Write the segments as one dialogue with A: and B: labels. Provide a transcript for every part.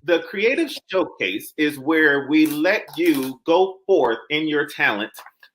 A: The creative showcase is where we let you go forth in your talent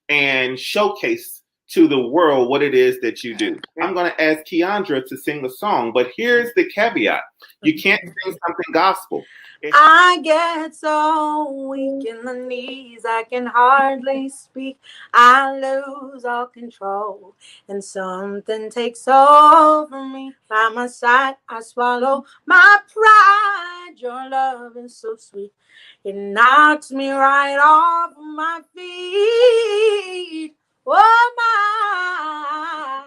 A: and showcase to the world what it is that you do. I'm going to ask Keandra to sing the song, but here's the caveat. You can't sing something gospel.
B: I get so weak in the knees, I can hardly speak. I lose all control, and something takes over me. By my side, I swallow my pride. Your love is so sweet, it knocks me right off my feet. Oh my,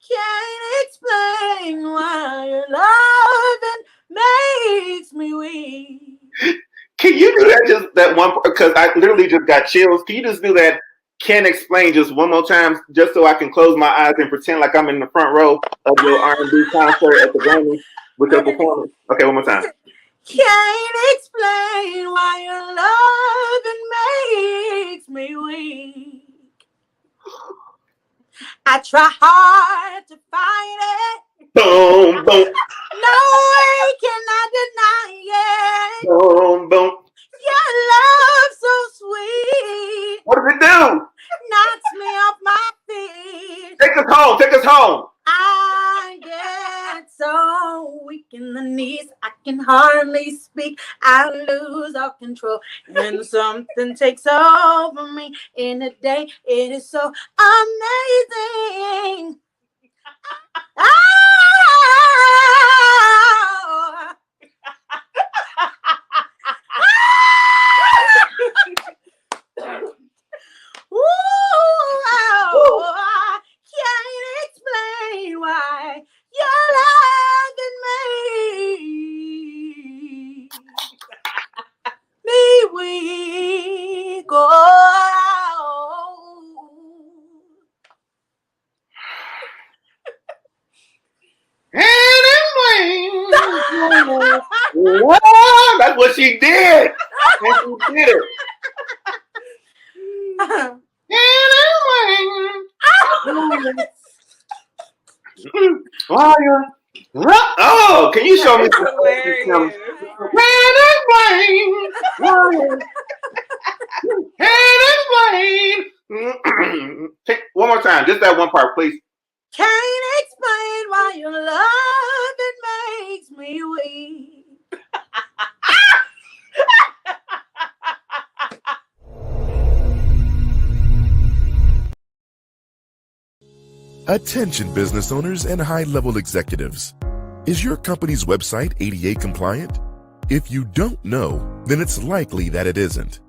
B: can't explain why your loving makes me weak.
A: Can you do that just that one? Because I literally just got chills. Can you just do that? Can't explain just one more time, just so I can close my eyes and pretend like I'm in the front row of your R&B concert at the Grammy with your performance. Okay, one more time.
B: Can't explain why your loving makes me weak. I try hard to fight it.
A: Boom, boom.
B: No way can I deny it.
A: Boom, boom.
B: Your love so sweet.
A: What does it do?
B: Knocks me off my feet.
A: Take us home. Take us home.
B: I get so weak in the knees, I can hardly speak. I lose all control, and something takes over me. In a day, it is so amazing. Oh. Ooh, I can't explain why you're loving me weak. Oh.
A: Wow, that's what she did. And she did it. Oh, can you show me some? One more time, just that one part, please.
B: Can't explain why your loving makes me weak.
C: Attention business owners and high-level executives. Is your company's website ADA compliant? If you don't know, then it's likely that it isn't.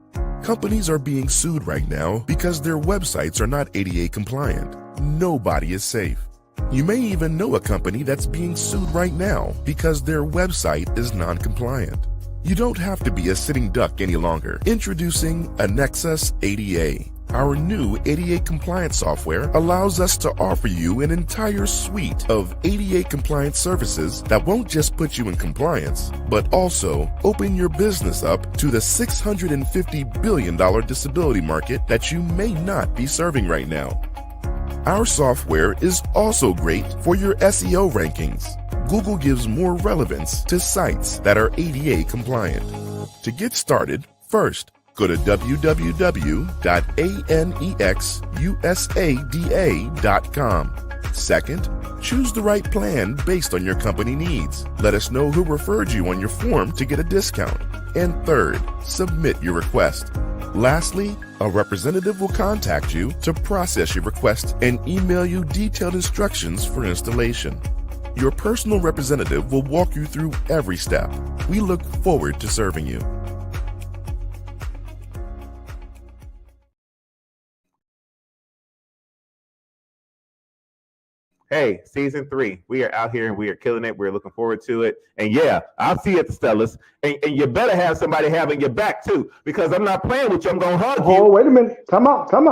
C: Companies are being sued right now because their websites are not ADA compliant. Nobody is safe. You may even know a company that's being sued right now because their website is non-compliant. You don't have to be a sitting duck any longer. Introducing Annexus ADA. Our new ADA compliance software allows us to offer you an entire suite of ADA compliance services that won't just put you in compliance, but also open your business up to the $650 billion disability market that you may not be serving right now. Our software is also great for your SEO rankings. Google gives more relevance to sites that are ADA compliant. To get started, first, go to www.anexusada.com. Second, choose the right plan based on your company needs. Let us know who referred you on your form to get a discount. And third, submit your request. Lastly, a representative will contact you to process your request and email you detailed instructions for installation. Your personal representative will walk you through every step. We look forward to serving you.
D: Hey, season 3, we are out here and we are killing it. We're looking forward to it. And yeah, I'll see you at the Stellars. And you better have somebody having your back too, because I'm not playing with you. I'm going to hug you.
E: Oh, wait a minute. Come on. I'm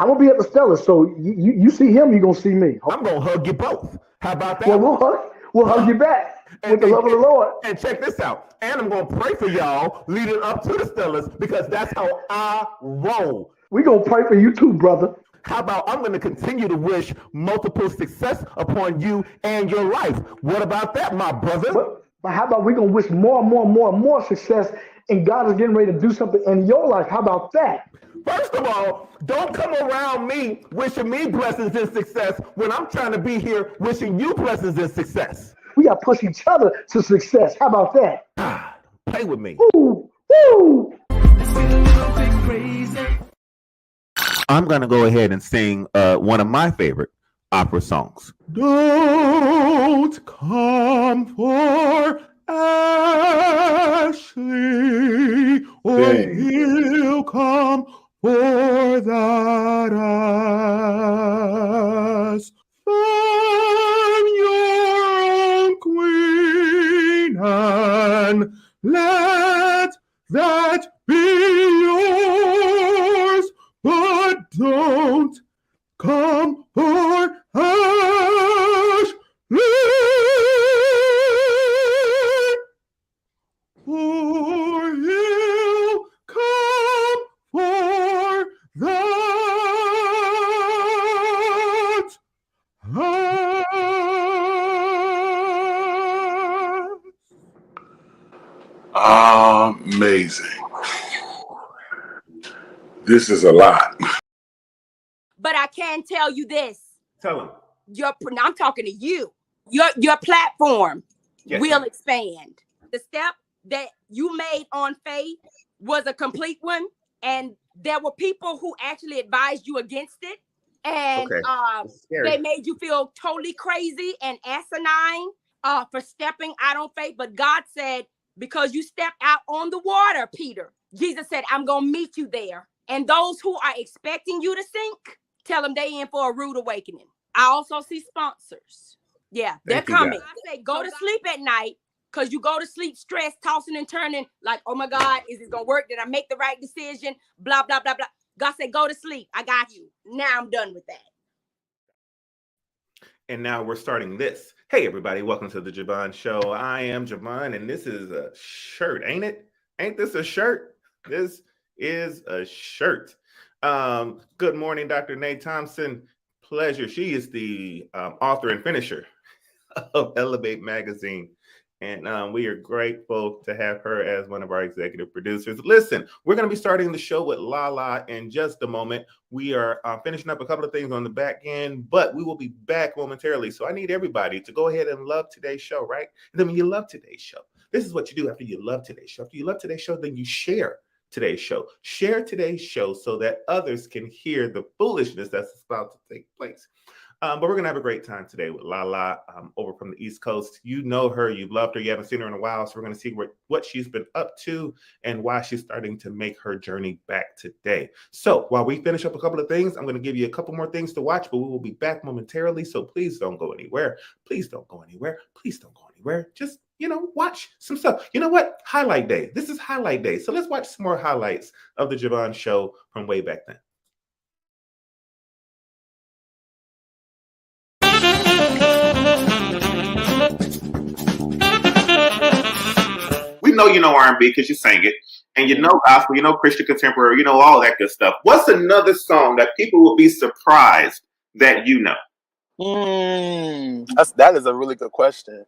E: going to be at the Stellars, so you see him, you're going to see me.
D: I'm going to hug you both. How about that?
E: Well, we'll hug you back with the love of the Lord.
D: And check this out. And I'm going to pray for y'all leading up to the Stellars, because that's how I roll.
E: We're going to pray for you too, brother.
D: How about I'm going to continue to wish multiple success upon you and your life? What about that, my brother?
E: But how about we gonna wish more and more and more and more success, and God is getting ready to do something in your life? How about that?
D: First of all, don't come around me wishing me blessings and success when I'm trying to be here wishing you blessings and success.
E: We gotta push each other to success. How about that?
D: God, play with me.
E: Woo, woo.
D: I'm going to go ahead and sing one of my favorite opera songs. Don't come for Ashley, or he'll come for that ass. Find your own queen and let that be yours, but don't come for Ashley, or he'll come for that ass.
F: Amazing. This is a lot.
G: But I can tell you this.
D: Tell him.
G: I'm talking to you. Your platform will expand. The step that you made on faith was a complete one. And there were people who actually advised you against it. And they made you feel totally crazy and asinine for stepping out on faith. But God said, because you stepped out on the water, Peter, Jesus said, I'm going to meet you there. And those who are expecting you to sink, tell them they in for a rude awakening. I also see sponsors. Yeah, they're coming. I say go to sleep at night, because you go to sleep stressed, tossing and turning like, oh my God, is it going to work? Did I make the right decision? Blah, blah, blah, blah. God said, go to sleep. I got you. Now I'm done with that.
A: And now we're starting this. Hey, everybody. Welcome to the Javon Show. I am Javon, and this is a shirt, ain't it? Ain't this a shirt? This is a shirt. Good morning, Dr. Nate Thompson. Pleasure. She is the author and finisher of Elevate Magazine. And we are grateful to have her as one of our executive producers. Listen, we're going to be starting the show with LaLa in just a moment. We are finishing up a couple of things on the back end, but we will be back momentarily. So I need everybody to go ahead and love today's show, right? And then when you love today's show, this is what you do after you love today's show. After you love today's show, then you share today's show. Share today's show so that others can hear the foolishness that's about to take place. But we're going to have a great time today with LaLa over from the East Coast. You know her. You've loved her. You haven't seen her in a while. So we're going to see what she's been up to and why she's starting to make her journey back today. So while we finish up a couple of things, I'm going to give you a couple more things to watch, but we will be back momentarily. So please don't go anywhere. Please don't go anywhere. Please don't go anywhere. Just, watch some stuff. You know what? Highlight day. This is highlight day. So let's watch some more highlights of the Javon Show from way back then. We know you know R&B because you sang it, and you know gospel, you know Christian contemporary, you know all that good stuff. What's another song that people will be surprised that you know?
H: That is a really good question.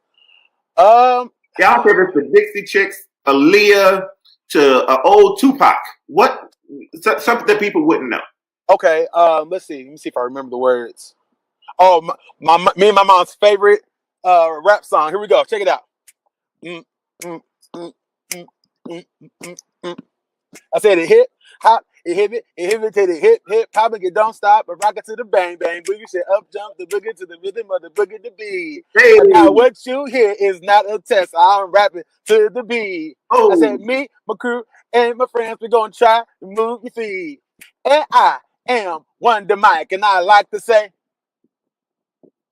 A: Y'all care if it's the Dixie Chicks, Aaliyah, to old Tupac. What something that people wouldn't know?
H: Okay, let's see. Let me see if I remember the words. Oh, me and my mom's favorite rap song. Here we go. Check it out. I said it hip hop, it hip to the hip hop, and it don't stop, but rock it to the bang bang boogie. Said up jump the boogie to the rhythm of the boogie to beat.
A: Hey.
H: Now what you hear is not a test. I'm rapping to the beat. I said me, my crew, and my friends, we're gonna try to move your feet. And I am Wonder Mike, and I like to say,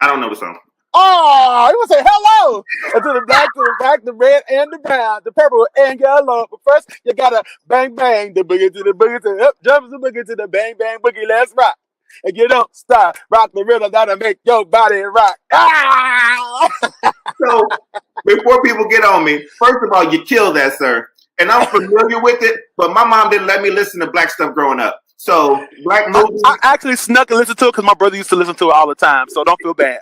A: I don't know the song.
H: oh, you want to say hello and to the black, to the white, the red, and the brown, the purple, and yellow. But first, you gotta bang, bang, the boogie to the boogie to the up, jump the boogie to the bang, bang, boogie. Let's rock. And you don't stop. Rock the rhythm that'll make your body rock. Ah!
A: So, before people get on me, first of all, you killed that, sir. And I'm familiar with it, but my mom didn't let me listen to black stuff growing up. So, black movies.
H: I actually snuck and listened to it because my brother used to listen to it all the time. So don't feel bad.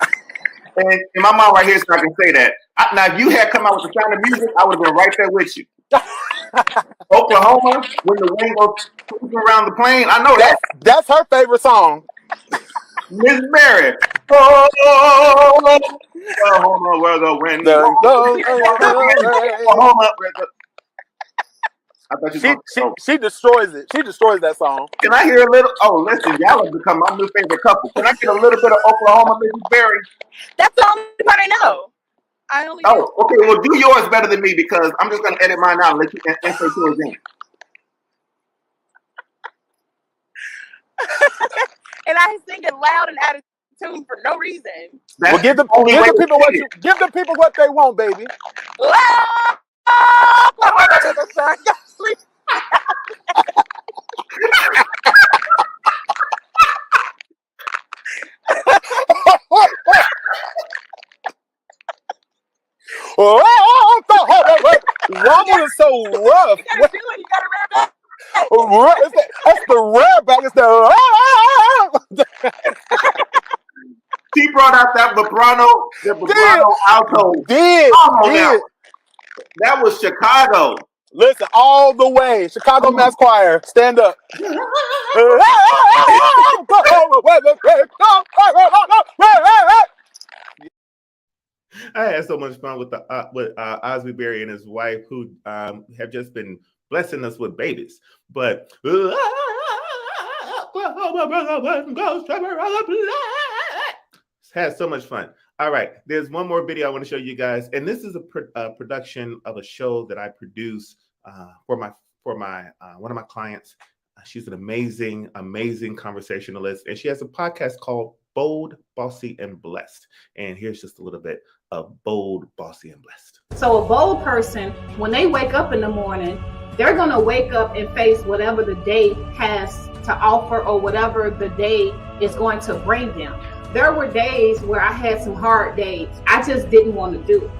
A: And my mom right here, so I can say that. Now, if you had come out with the Sound of Music, I would have been right there with you. Oklahoma, when the wind goes around the plane, I know that.
H: That's her favorite song.
A: Miss Mary. Oh, Oklahoma, where the wind goes. Oklahoma, where the... I thought you
H: she destroys it. She destroys that song.
A: Can I hear a little? Oh, listen, y'all have become my new favorite couple. Can I get a little bit of Oklahoma, Mrs. Berry?
G: That's the only part I know. I only
A: know. Okay, well, do yours better than me because I'm just going to edit mine out and let you insert yours in.
G: And I sing it loud and out of tune for no reason.
H: Well, give the people what they want, baby. Rumble is so rough.
G: You gotta do it. You gotta rap that.
H: That's the rap back. It's the.
A: She brought out that vibrato alto.
H: Did.
A: That was Chicago.
H: Listen, all the way. Chicago Mass Choir. Stand up.
D: I had so much fun with Osby Berry and his wife, who have just been blessing us with babies. But had so much fun. All right, there's one more video I want to show you guys, and this is a production of a show that I produce for my one of my clients. She's an amazing conversationalist, and she has a podcast called Bold, Bossy, and Blessed. And here's just a little bit of Bold, Bossy, and Blessed.
I: So a bold person, when they wake up in the morning, they're going to wake up and face whatever the day has to offer or whatever the day is going to bring them. There were days where I had some hard days. I just didn't want to do it.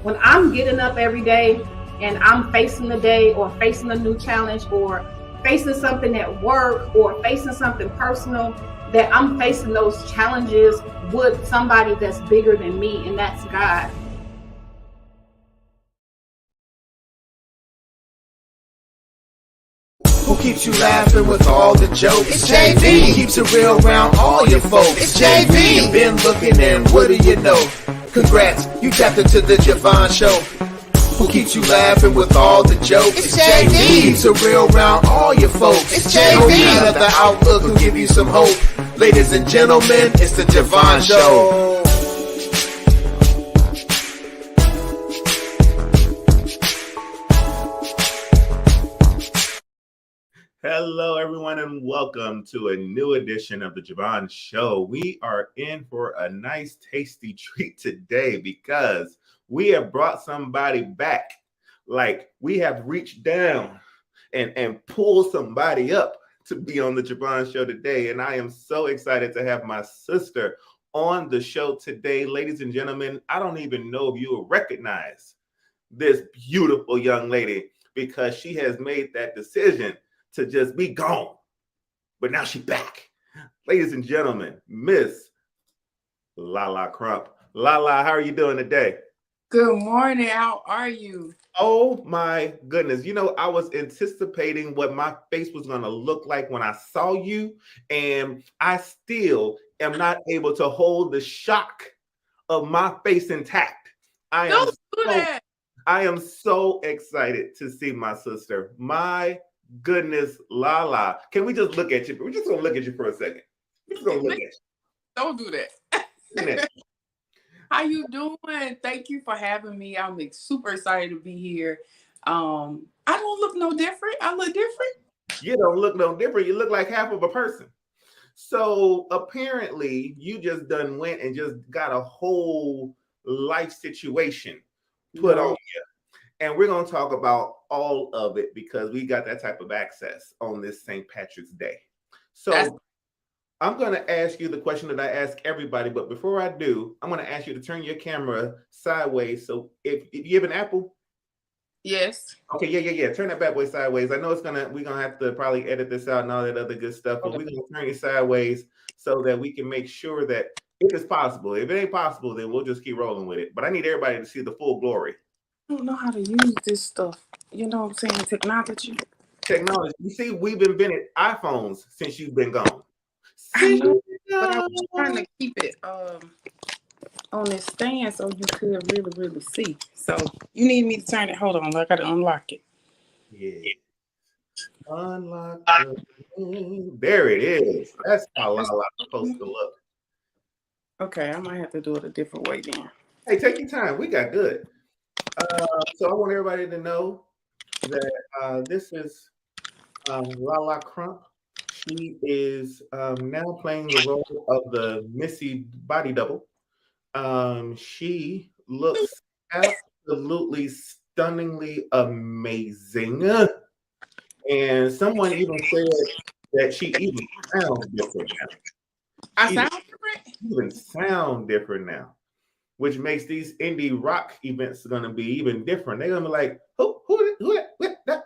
I: When I'm getting up every day and I'm facing the day or facing a new challenge or facing something at work or facing something personal, that I'm facing those challenges with somebody that's bigger than me, and that's God.
J: Who keeps you laughing with all the jokes? It's JV. Who keeps it real around all your folks? It's JV. You've been looking and what do you know? Congrats, you tapped into the Javon Show. Who keeps you laughing with all the jokes? It's JV. Who keeps it real around all your folks? It's JV. None of the outlook will give you some hope. Ladies and gentlemen, it's the Javon Show.
D: Hello, everyone, and welcome to a new edition of the Javon Show. We are in for a nice, tasty treat today because we have brought somebody back. Like, we have reached down and pulled somebody up to be on the Javon Show today. And I am so excited to have my sister on the show today. Ladies and gentlemen, I don't even know if you will recognize this beautiful young lady because she has made that decision to just be gone. But now she's back. Ladies and gentlemen, Miss LaLa Crump. LaLa, how are you doing today?
K: Good morning. How are you?
D: Oh my goodness. You know, I was anticipating what my face was going to look like when I saw you, and I still am not able to hold the shock of my face intact. I am so excited to see my sister. My goodness, LaLa. Can we just look at you? We're just going to look at you for a second. We're just going to look at you.
K: Don't do that. How you doing? Thank you for having me. I'm super excited to be here. I don't look no different. I look different.
D: You don't look no different. You look like half of a person. So apparently you just went and just got a whole life situation put on you. And we're going to talk about all of it because we got that type of access on this St. Patrick's Day. So I'm going to ask you the question that I ask everybody. But before I do, I'm going to ask you to turn your camera sideways. So if you have an Apple?
K: Yes.
D: Okay, yeah. Turn that bad boy sideways. I know we're gonna have to probably edit this out and all that other good stuff, but we're gonna turn it sideways so that we can make sure that If it's possible. If it ain't possible, then we'll just keep rolling with it. But I need everybody to see the full glory.
K: I don't know how to use this stuff. You know what I'm saying? Technology.
D: You see, we've invented iPhones since you've been gone.
K: I know, but I was trying to keep it on this stand so you could really, really see. So you need me to turn it. Hold on, I gotta unlock it.
D: Yeah. Unlock. There it is. That's how LaLa's supposed to look.
K: Okay, I might have to do it a different way then.
D: Hey, take your time. We got good. So I want everybody to know that this is LaLa Crump. She is now playing the role of the Missy body double. She looks absolutely stunningly amazing. And someone even said that she even sounds different now.
K: I sound different?
D: Even sound different now, which makes these indie rock events going to be even different. They're going to be like, who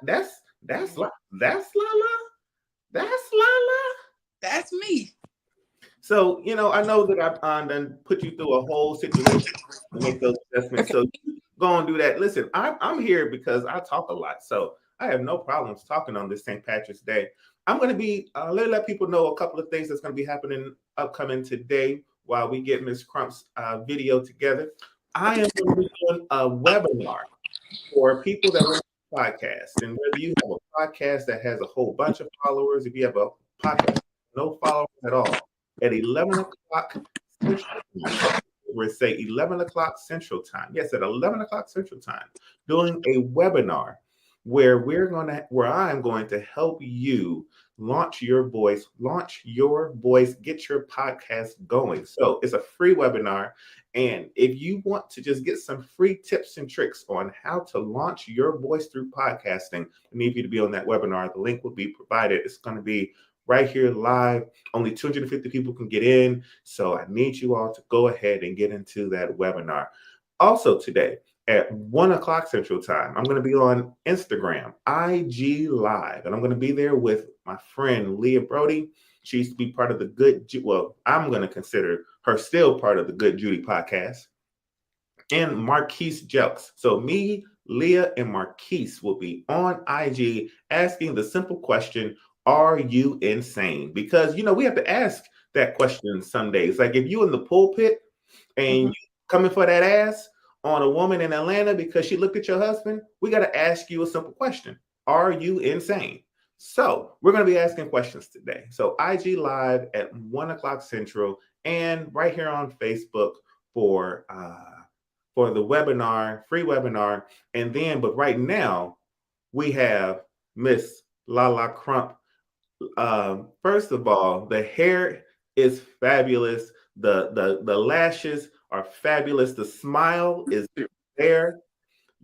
D: that's LaLa? That's LaLa?
K: That's me.
D: So, I know that I've done put you through a whole situation to make those adjustments. Okay. So you go and do that. Listen, I'm here because I talk a lot. So I have no problems talking on this St. Patrick's Day. I'm going to be, let people know a couple of things that's going to be happening upcoming today while we get Ms. Crump's video together. I am going to be doing a webinar for people that run a podcast. And whether you have a podcast that has a whole bunch of followers, if you have a podcast with no followers at all, at 11 o'clock Central Time, we're say 11 o'clock Central Time. Yes, at 11 o'clock Central Time, doing a webinar where I'm going to help you launch your voice, get your podcast going. So it's a free webinar. And if you want to just get some free tips and tricks on how to launch your voice through podcasting, I need you to be on that webinar. The link will be provided. It's going to be right here live. Only 250 people can get in. So I need you all to go ahead and get into that webinar. Also today, at 1 o'clock Central Time, I'm going to be on Instagram, IG Live, and I'm going to be there with my friend Leah Brody. She used to be part of the I'm going to consider her still part of the Good Judy podcast, and Marquise Jelks. So me, Leah, and Marquise will be on IG asking the simple question, are you insane? Because, we have to ask that question some days. Like if you in the pulpit and you coming for that ass on a woman in Atlanta because she looked at your husband, we got to ask you a simple question. Are you insane? So we're going to be asking questions today. So IG Live at 1 o'clock Central and right here on Facebook for the webinar, free webinar. And then, but right now we have Miss LaLa Crump. First of all, the hair is fabulous. The lashes are fabulous. The smile is there.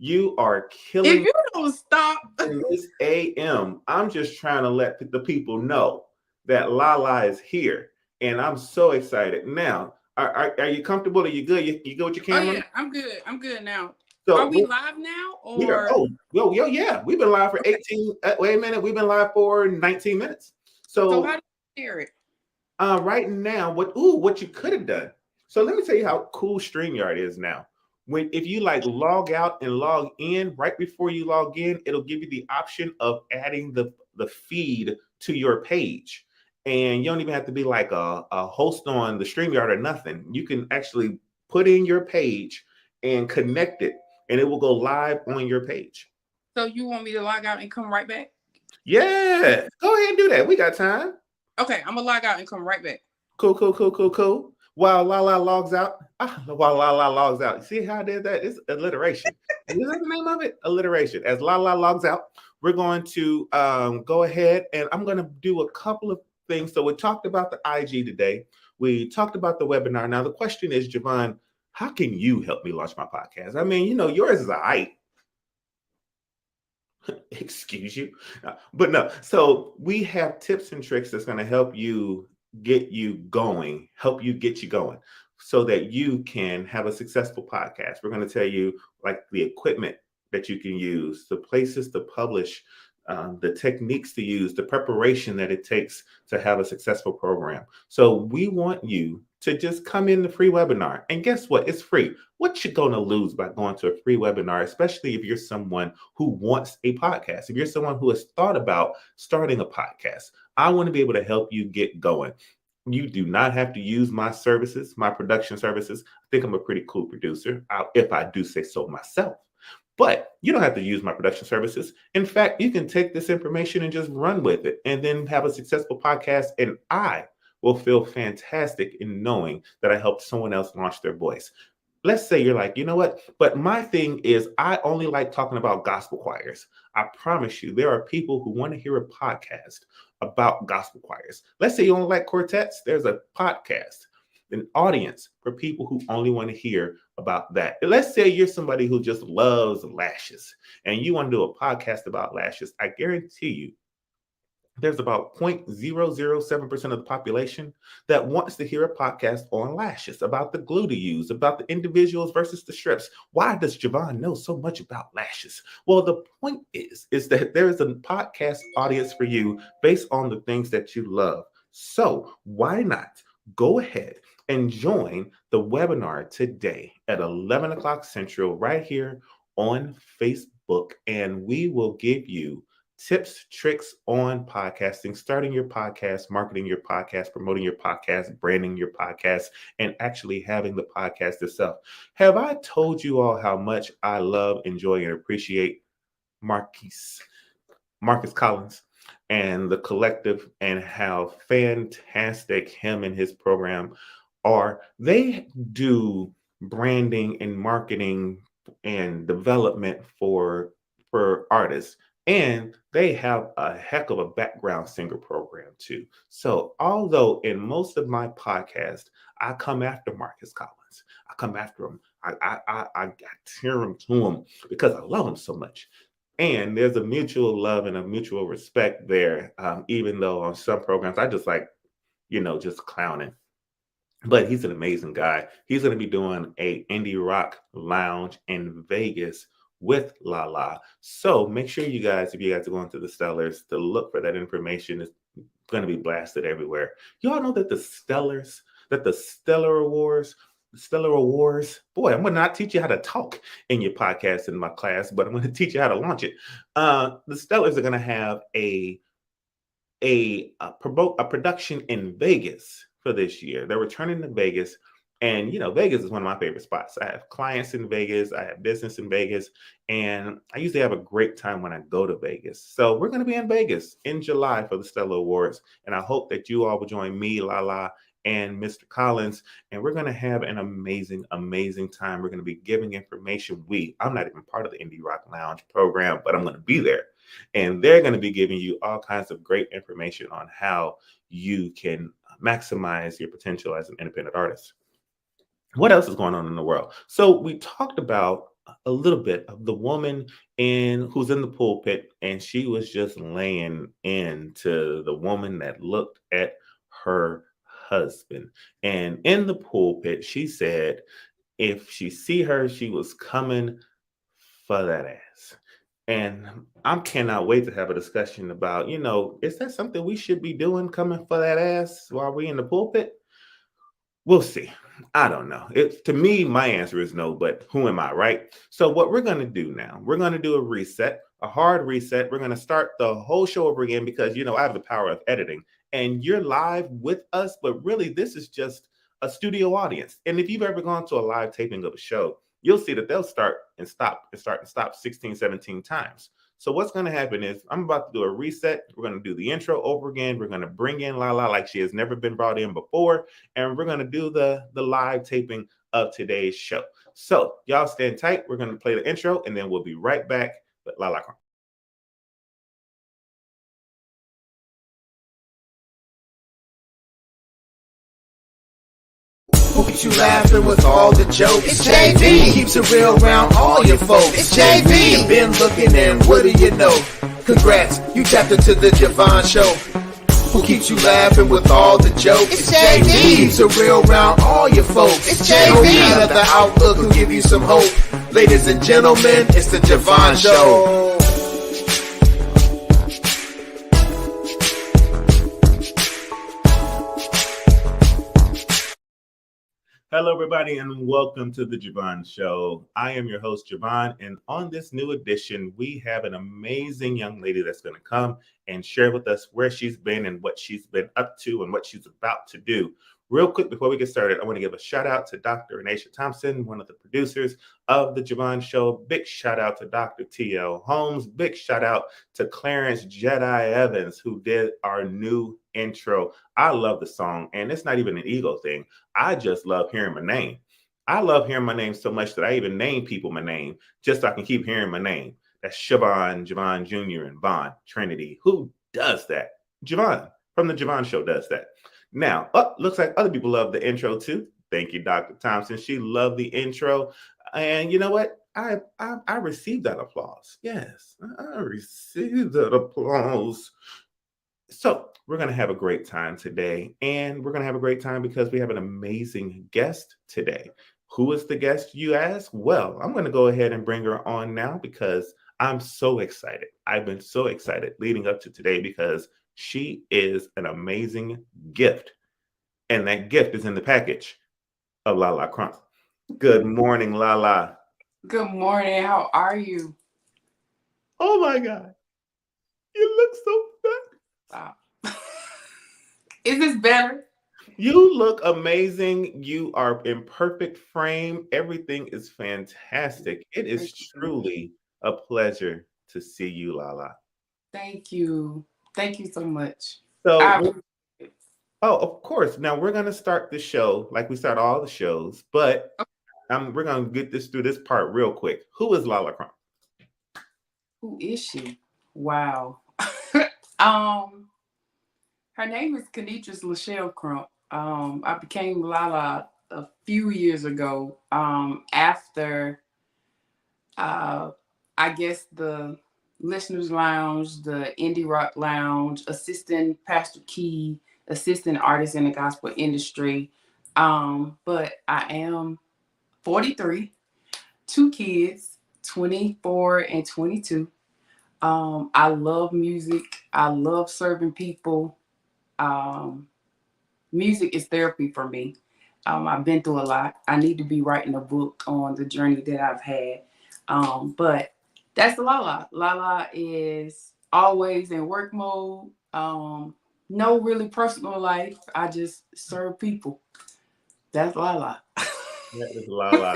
D: You are killing.
K: If you don't stop
D: in this AM, I'm just trying to let the people know that LaLa is here, and I'm so excited. Now, are you comfortable? Are you good? You good with your camera?
K: Oh yeah, I'm good. I'm good now. So are we live now? Or
D: yeah. We've been live for 18. Wait a minute. We've been live for 19 minutes.
K: So how do you share it?
D: Right now, what you could have done. So let me tell you how cool StreamYard is now. If you log out and log in, right before you log in, it'll give you the option of adding the feed to your page. And you don't even have to be like a host on the StreamYard or nothing. You can actually put in your page and connect it, and it will go live on your page.
K: So you want me to log out and come right back?
D: Yeah, go ahead and do that. We got time.
K: Okay, I'm gonna log out and come right back.
D: Cool. While LaLa logs out. See how I did that? It's alliteration. Is that the name of it? Alliteration. As LaLa logs out, we're going to go ahead and I'm going to do a couple of things. So we talked about the IG today. We talked about the webinar. Now the question is, Javon, how can you help me launch my podcast? I mean, yours is a hype. Excuse you. But no. So we have tips and tricks that's going to help you get you going so that you can have a successful podcast. We're going to tell you the equipment that you can use, the places to publish, the techniques to use, the preparation that it takes to have a successful program. So we want you to just come in the free webinar. And guess what? It's free. What you going to lose by going to a free webinar, especially if you're someone who wants a podcast, if you're someone who has thought about starting a podcast? I want to be able to help you get going. You do not have to use my services, my production services. I think I'm a pretty cool producer, if I do say so myself. But you don't have to use my production services. In fact, you can take this information and just run with it and then have a successful podcast. And I will feel fantastic in knowing that I helped someone else launch their voice. Let's say you're like, you know what? But my thing is, I only like talking about gospel choirs. I promise you, there are people who want to hear a podcast about gospel choirs. Let's say you only like quartets. There's a podcast, an audience for people who only want to hear about that. And let's say you're somebody who just loves lashes and you want to do a podcast about lashes. I guarantee you, there's about 0.007% of the population that wants to hear a podcast on lashes, about the glue to use, about the individuals versus the strips. Why does Javon know so much about lashes? Well, the point is that there is a podcast audience for you based on the things that you love. So why not go ahead and join the webinar today at 11 o'clock Central right here on Facebook, and we will give you tips, tricks on podcasting, starting your podcast, marketing your podcast, promoting your podcast, branding your podcast, and actually having the podcast itself. Have I told you all how much I love, enjoy, and appreciate Marcus Collins and the collective, and how fantastic him and his program are? They do branding and marketing and development for artists. And they have a heck of a background singer program too. So although in most of my podcasts, I come after Marcus Collins, I come after him. I tear him to him because I love him so much. And there's a mutual love and a mutual respect there. Even though on some programs, I just like, just clowning. But he's an amazing guy. He's going to be doing a indie rock lounge in Vegas with LaLa. So make sure you guys, if you guys are going to the Stellars, to look for that information. It's going to be blasted everywhere. You all know that the Stellar Awards, boy, I'm going to not teach you how to talk in your podcast in my class, but I'm going to teach you how to launch it. The Stellars are going to have a production in Vegas for this year. They're returning to Vegas. And, Vegas is one of my favorite spots. I have clients in Vegas. I have business in Vegas. And I usually have a great time when I go to Vegas. So we're going to be in Vegas in July for the Stellar Awards. And I hope that you all will join me, LaLa, and Mr. Collins. And we're going to have an amazing, amazing time. We're going to be giving information. I'm not even part of the Indie Rock Lounge program, but I'm going to be there. And they're going to be giving you all kinds of great information on how you can maximize your potential as an independent artist. What else is going on in the world? So we talked about a little bit of the woman who's in the pulpit, and she was just laying into the woman that looked at her husband. And in the pulpit, she said, if she see her, she was coming for that ass. And I cannot wait to have a discussion about, is that something we should be doing, coming for that ass while we're in the pulpit? We'll see. I don't know. To me, my answer is no, but who am I, right? So what we're going to do now, we're going to do a reset, a hard reset. We're going to start the whole show over again because, I have the power of editing and you're live with us, but really this is just a studio audience. And if you've ever gone to a live taping of a show, you'll see that they'll start and stop 16, 17 times. So what's going to happen is I'm about to do a reset. We're going to do the intro over again. We're going to bring in LaLa like she has never been brought in before. And we're going to do the live taping of today's show. So y'all stand tight. We're going to play the intro and then we'll be right back with LaLa Crump.
J: Who keeps you laughing with all the jokes? It's JV. Who keeps it real around all your folks? It's JV. You've been looking and what do you know? Congrats, you tapped into the Javon Show. Who keeps you laughing with all the jokes? It's JV. Who keeps it real around all your folks? It's JV. No matter the outlook will give you some hope. Ladies and gentlemen, it's the Javon Show.
D: Hello, everybody, and welcome to the Javon Show. I am your host, Javon, and on this new edition, we have an amazing young lady that's going to come and share with us where she's been and what she's been up to and what she's about to do. Real quick, before we get started, I want to give a shout out to Dr. Anisha Thompson, one of the producers of the Javon Show. Big shout out to Dr. T.L. Holmes. Big shout out to Clarence Jedi Evans, who did our new intro. I love the song, and it's not even an ego thing. I just love hearing my name. I love hearing my name so much that I even name people my name just so I can keep hearing my name. That's Javon Jr., and Vaughn, Trinity. Who does that? Javon from the Javon Show does that. Now, looks like other people love the intro too. Thank you, Dr. Thompson. She loved the intro. And you know what? I received that applause. Yes, I received that applause. So we're going to have a great time today. And we're going to have a great time because we have an amazing guest today. Who is the guest, you ask? Well, I'm going to go ahead and bring her on now because I'm so excited. I've been so excited leading up to today because she is an amazing gift. And that gift is in the package of LaLa Crump. Good morning, LaLa.
K: Good morning. How are you?
D: Oh my God. You look so
K: Wow. Is this better?
D: You look amazing. You are in perfect frame. Everything is fantastic. It is truly a pleasure to see you, LaLa.
K: Thank you. Thank you so much.
D: So, of course. Now we're going to start the show like we start all the shows, but we're going to get this through this part real quick. Who is LaLa Crump?
K: Who is she? Wow. Her name is Kenitris LaChelle Crump. I became LaLa a few years ago after, I guess, the Listeners Lounge, the Indie Rock Lounge, assisting Pastor Key, assistant artist in the gospel industry. But I am 43, 2 kids, 24 and 22. I love music. I love serving people. Music is therapy for me. I've been through a lot. I need to be writing a book on the journey that I've had. But that's LaLa. LaLa is always in work mode. No really personal life. I just serve people. That's LaLa.
D: That is LaLa.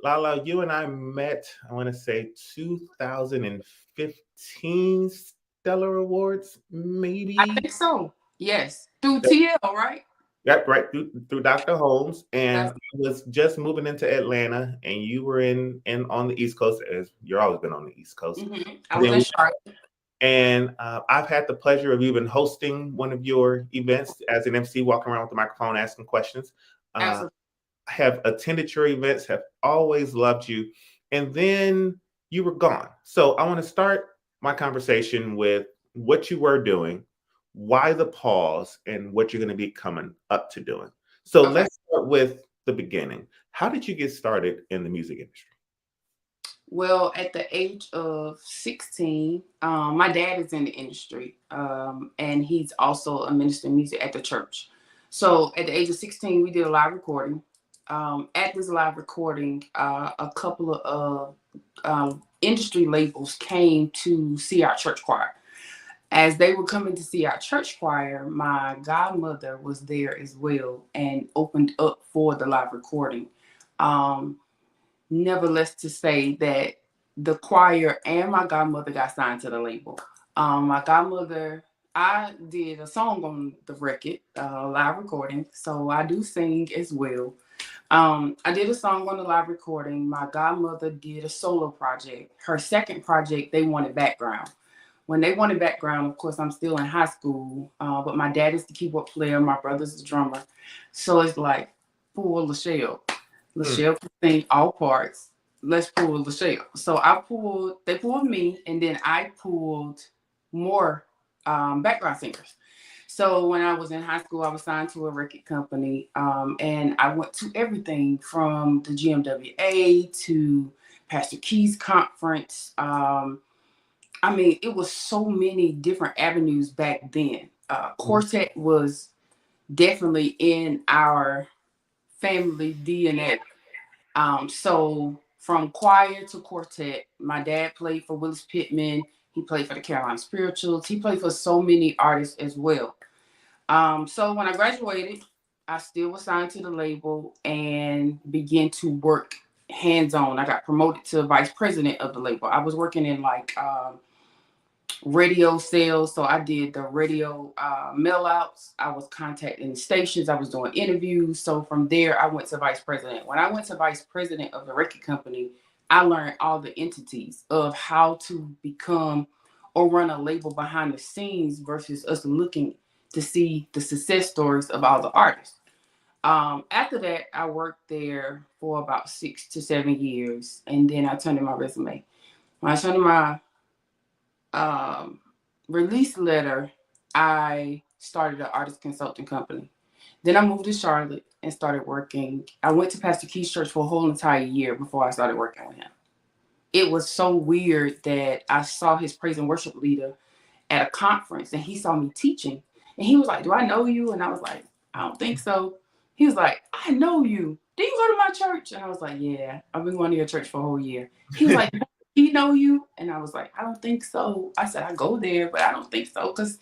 D: LaLa, you and I met, I want to say 2015 Stellar Awards, maybe?
K: I think so. Yes. Through TL, right?
D: Yep, right through Dr. Holmes. And I was just moving into Atlanta, and you were in on the East Coast, as you've always been on the East Coast.
K: Mm-hmm. I was in Charlotte.
D: And I've had the pleasure of even hosting one of your events as an MC, walking around with the microphone, asking questions. I have attended your events, have always loved you. And then you were gone. So I want to start my conversation with what you were doing, why the pause, and what you're going to be coming up to doing. So let's start with the beginning. How did you get started in the music industry?
K: Well, at the age of 16, my dad is in the industry, and he's also a minister of music at the church. So at the age of 16, we did a live recording. At this live recording, a couple of industry labels came to see our church choir. As they were coming to see our church choir, my godmother was there as well and opened up for the live recording. Nevertheless, to say that the choir and my godmother got signed to the label. My godmother, I did a song on the record, live recording, so I do sing as well. I did a song on the live recording. My godmother did a solo project. Her second project, they wanted background. When they wanted background, of course, I'm still in high school, but my dad is the keyboard player, my brother's the drummer. So it's like, pull LaChelle. LaChelle can sing all parts. Let's pull LaChelle. So they pulled me, and then I pulled more background singers. So when I was in high school, I was signed to a record company, and I went to everything from the GMWA to Pastor Key's conference. I mean, it was so many different avenues back then. Quartet was definitely in our family DNA. So from choir to quartet, my dad played for Willis Pittman. He played for the Carolina Spirituals. He played for so many artists as well. So when I graduated, I still was signed to the label and began to work hands-on. I got promoted to vice president of the label. I was working in like radio sales. So I did the radio mail outs. I was contacting the stations. I was doing interviews. So from there, I went to vice president. When I went to vice president of the record company, I learned all the entities of how to become or run a label behind the scenes versus us looking to see the success stories of all the artists. After that, I worked there for about 6 to 7 years. And then I turned in my resume. When I turned in my release letter, I started an artist consulting company. Then I moved to Charlotte and started working. I went to Pastor Key's church for a whole entire year before I started working with him. It was so weird that I saw his praise and worship leader at a conference and he saw me teaching. And he was like, "Do I know you?" And I was like, "I don't think so." He was like, "I know you. Do you go to my church?" And I was like, "Yeah, I've been going to your church for a whole year." He was like, "He know you?" And I was like, "I don't think so." I said, "I go there, but I don't think so." Because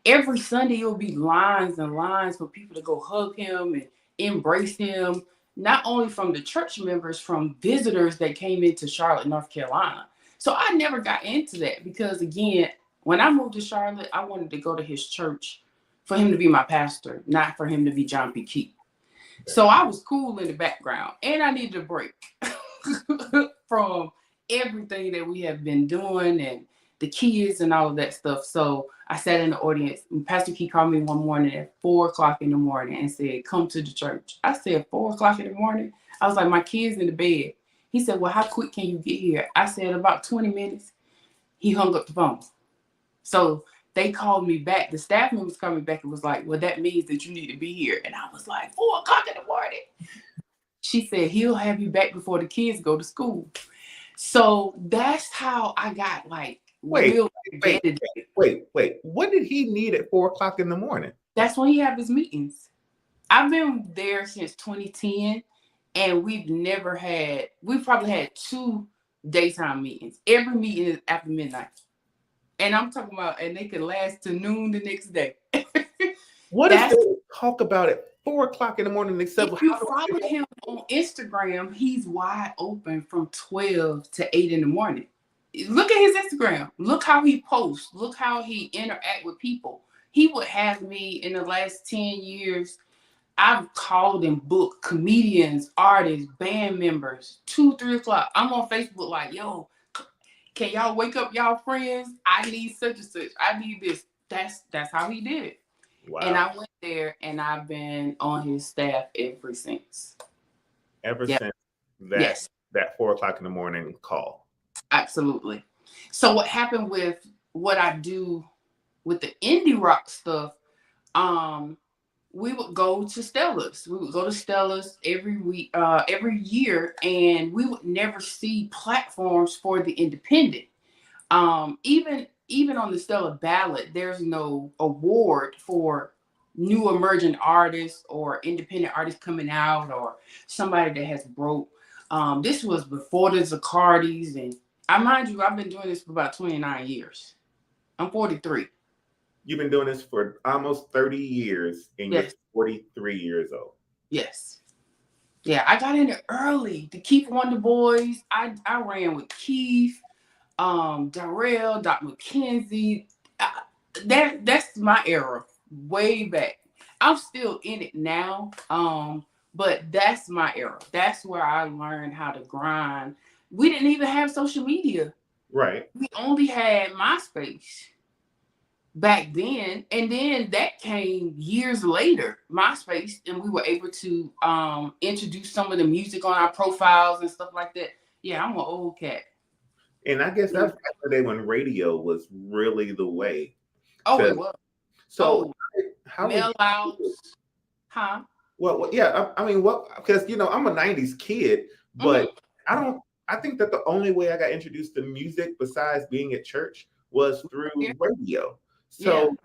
K: every Sunday it will be lines and lines for people to go hug him and embrace him, not only from the church members, from visitors that came into Charlotte, North Carolina. So I never got into that because, again, when I moved to Charlotte, I wanted to go to his church for him to be my pastor, not for him to be John P. Key. So I was cool in the background, and I needed a break from everything that we have been doing and the kids and all of that stuff. So I sat in the audience, and Pastor Key called me one morning at 4:00 in the morning and said, "Come to the church." I said, 4:00 in the morning? I was like, "My kids in the bed." He said, "Well, how quick can you get here?" I said, "About 20 minutes. He hung up the phone. So they called me back. The staff members called me back and was like, "Well, that means that you need to be here." And I was like, 4:00 in the morning. She said, "He'll have you back before the kids go to school." So that's how I got like
D: Wait.
K: real.
D: What did he need at 4:00 in the morning?
K: That's when he have his meetings. I've been there since 2010, and we've probably had 2 daytime meetings. Every meeting is after midnight. And I'm talking about, and they can last to noon the next day.
D: What is there to talk about at 4:00 in the morning? Except
K: if you follow him on Instagram, he's wide open from 12 to 8 in the morning. Look at his Instagram. Look how he posts. Look how he interact with people. He would have me in the last 10 years. I've called and booked comedians, artists, band members, 2, 3 o'clock. I'm on Facebook like, "Yo, can y'all wake up y'all friends? I need such and such. I need this." That's how he did it. Wow. And I went there and I've been on his staff ever since.
D: Since that 4:00 in the morning call.
K: Absolutely. So what happened with what I do with the indie rock stuff, we would go to Stella's. We would go to Stella's every week, every year, and we would never see platforms for the independent. Even on the Stella ballot, there's no award for new emerging artists or independent artists coming out or somebody that has broke. This was before the Zacardis, and mind you, I've been doing this for about 29 years. I'm 43.
D: You've been doing this for almost 30 years, and you're 43 years old.
K: Yes. Yeah, I got in it early. The Keith Wonder Boys. I ran with Keith, Darrell, Doc McKenzie. That's my era, way back. I'm still in it now, but that's my era. That's where I learned how to grind. We didn't even have social media.
D: Right.
K: We only had MySpace back then, and then that came years later, MySpace, and we were able to introduce some of the music on our profiles and stuff like that. Yeah, I'm an old cat.
D: And I guess that's back in the day when radio was really the way.
K: Oh, it was.
D: So how
K: mail outs, huh?
D: Well, yeah, I mean, because I'm a 90s kid, but I think that the only way I got introduced to music besides being at church was through radio. So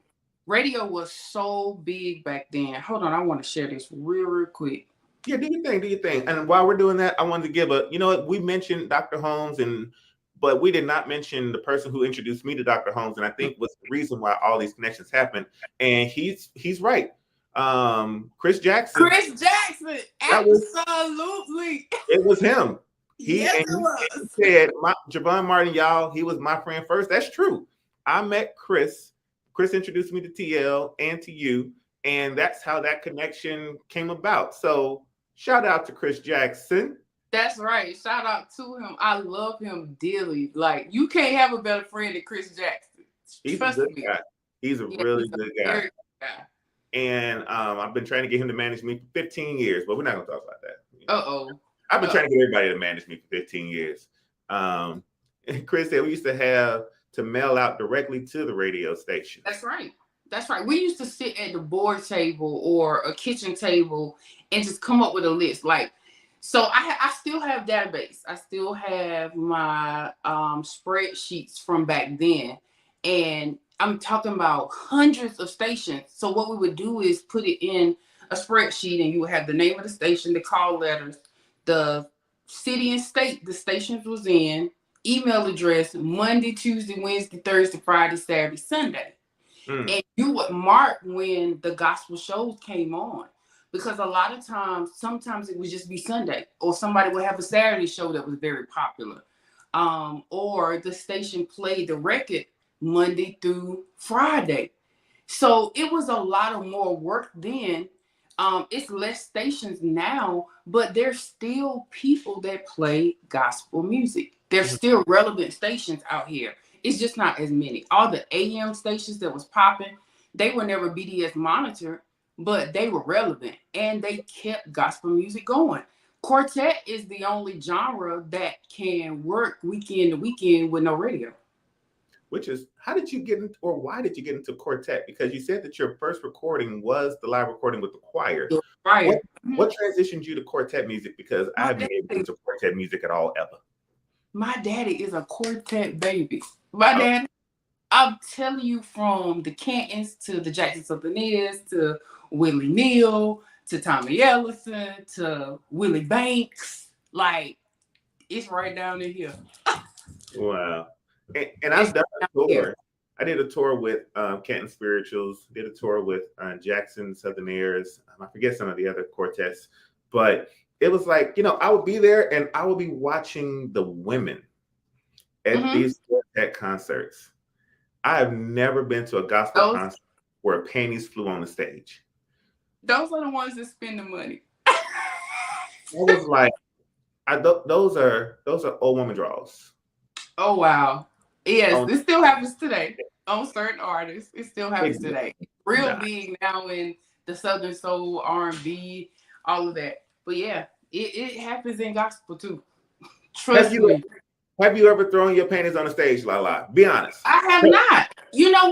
K: radio was so big back then. Hold on, I want to share this real quick.
D: Yeah, do your thing, do your thing. And while we're doing that, I wanted to give we mentioned Dr. Holmes, but we did not mention the person who introduced me to Dr. Holmes, and I think was the reason why all these connections happened. And he's right. Chris Jackson.
K: Chris Jackson, absolutely.
D: It was him.
K: Yes, it was.
D: He said, Javon Martin, y'all, he was my friend first. That's true. I met Chris. Chris introduced me to TL and to you, and that's how that connection came about. So shout out to Chris Jackson.
K: That's right. Shout out to him. I love him dearly. Like, you can't have a better friend than Chris Jackson.
D: He's a good guy. He's a really good guy. Very good guy. And I've been trying to get him to manage me for 15 years, but we're not going to talk about that. I've been trying to get everybody to manage me for 15 years. Chris said we used to have to mail out directly to the radio station.
K: That's right. That's right. We used to sit at the board table or a kitchen table and just come up with a list. Like, so I still have database. I still have my spreadsheets from back then. And I'm talking about hundreds of stations. So what we would do is put it in a spreadsheet, and you would have the name of the station, the call letters, the city and state the stations was in, email address, Monday, Tuesday, Wednesday, Thursday, Friday, Saturday, Sunday. And you would mark when the gospel shows came on, because a lot of times, sometimes it would just be Sunday, or somebody would have a Saturday show that was very popular, or the station played the record Monday through Friday. So it was a lot of more work then. It's less stations now, but there's still people that play gospel music. There's still relevant stations out here. It's just not as many. All the AM stations that was popping, they were never BDS monitored, but they were relevant and they kept gospel music going. Quartet is the only genre that can work weekend to weekend with no radio.
D: Which is, how did you get into, or why did you get into quartet? Because you said that your first recording was the live recording with the choir.
K: Right.
D: What transitioned you to quartet music? Because I haven't been able to get into quartet music at all, ever.
K: My daddy is a quartet baby. My dad, I'm telling you, from the Cantons to the Jackson Southerners to Willie Neal to Tommy Ellison to Willie Banks, like, it's right down in here.
D: Wow. And I've done a tour. I did a tour with Canton Spirituals, did a tour with Jackson Southerners. I forget some of the other quartets, but it was like, I would be there and I would be watching the women at these quartet concerts. I have never been to a gospel concert where panties flew on the stage.
K: Those are the ones that spend the money.
D: I was like, those are old woman draws.
K: Oh, wow. Yes, this still happens today on certain artists. It still happens today. Real big now in the Southern Soul, R&B, all of that. But yeah, it happens in gospel too. Trust me.
D: Have you ever thrown your panties on the stage, LaLa? Be honest.
K: I have not. You know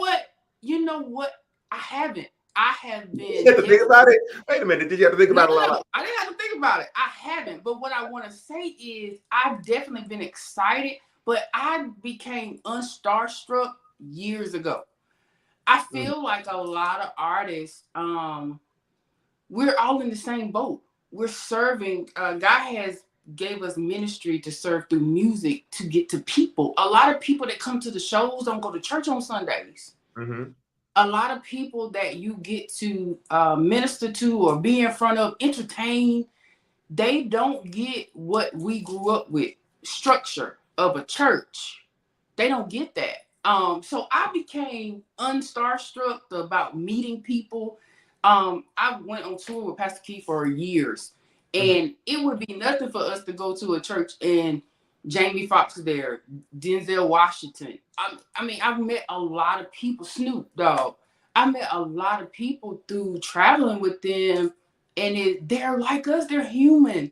K: what? I haven't. I have been.
D: You have to think about it? Wait a minute. Did you have to think about it, LaLa?
K: I didn't have to think about it. I haven't. But what I want to say is I've definitely been excited, but I became unstarstruck years ago. I feel like a lot of artists, we're all in the same boat. We're serving. God has gave us ministry to serve through music to get to people. A lot of people that come to the shows don't go to church on Sundays. A lot of people that you get to minister to or be in front of, entertain, they don't get what we grew up with, structure of a church. They don't get that. So I became unstarstruck about meeting people. I went on tour with Pastor Keith for years, and it would be nothing for us to go to a church and Jamie Foxx there, Denzel Washington. I mean, I've met a lot of people, Snoop Dogg. I met a lot of people through traveling with them, and they're like us. They're human,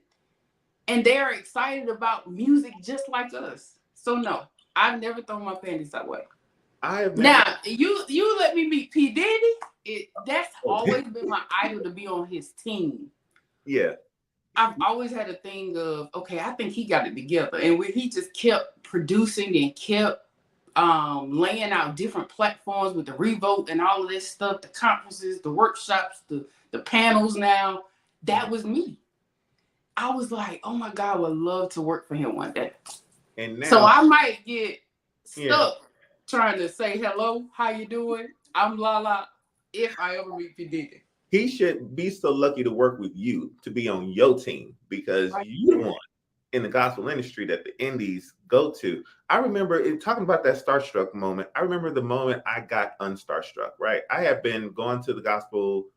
K: and they're excited about music just like us. So no, I've never thrown my panties that way. Now, you let me meet P. Diddy. That's always been my idol, to be on his team.
D: Yeah.
K: I've always had a thing of, okay, I think he got it together. And where he just kept producing and kept laying out different platforms with the Revolt and all of this stuff, the conferences, the workshops, the panels now, that was me. I was like, oh my God, I would love to work for him one day.
D: And now,
K: so I might get stuck trying to say hello, how you doing? I'm LaLa. If I ever meet P. Diddy.
D: He should be so lucky to work with you, to be on your team, because you're the one in the gospel industry that the indies go to. I remember talking about that starstruck moment. I remember the moment I got unstarstruck, right? I have been going to the gospel,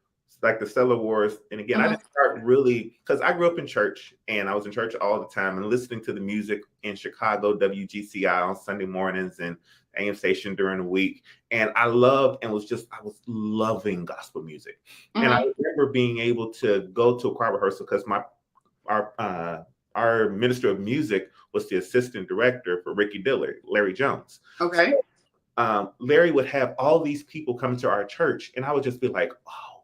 D: like the Stellar Wars. And again, I didn't start really, because I grew up in church and I was in church all the time and listening to the music in Chicago, WGCI on Sunday mornings and AM station during the week. And I loved and was loving gospel music. And I remember being able to go to a choir rehearsal because our minister of music was the assistant director for Ricky Dillard, Larry Jones.
K: Okay.
D: So, Larry would have all these people come to our church, and I would just be like, oh,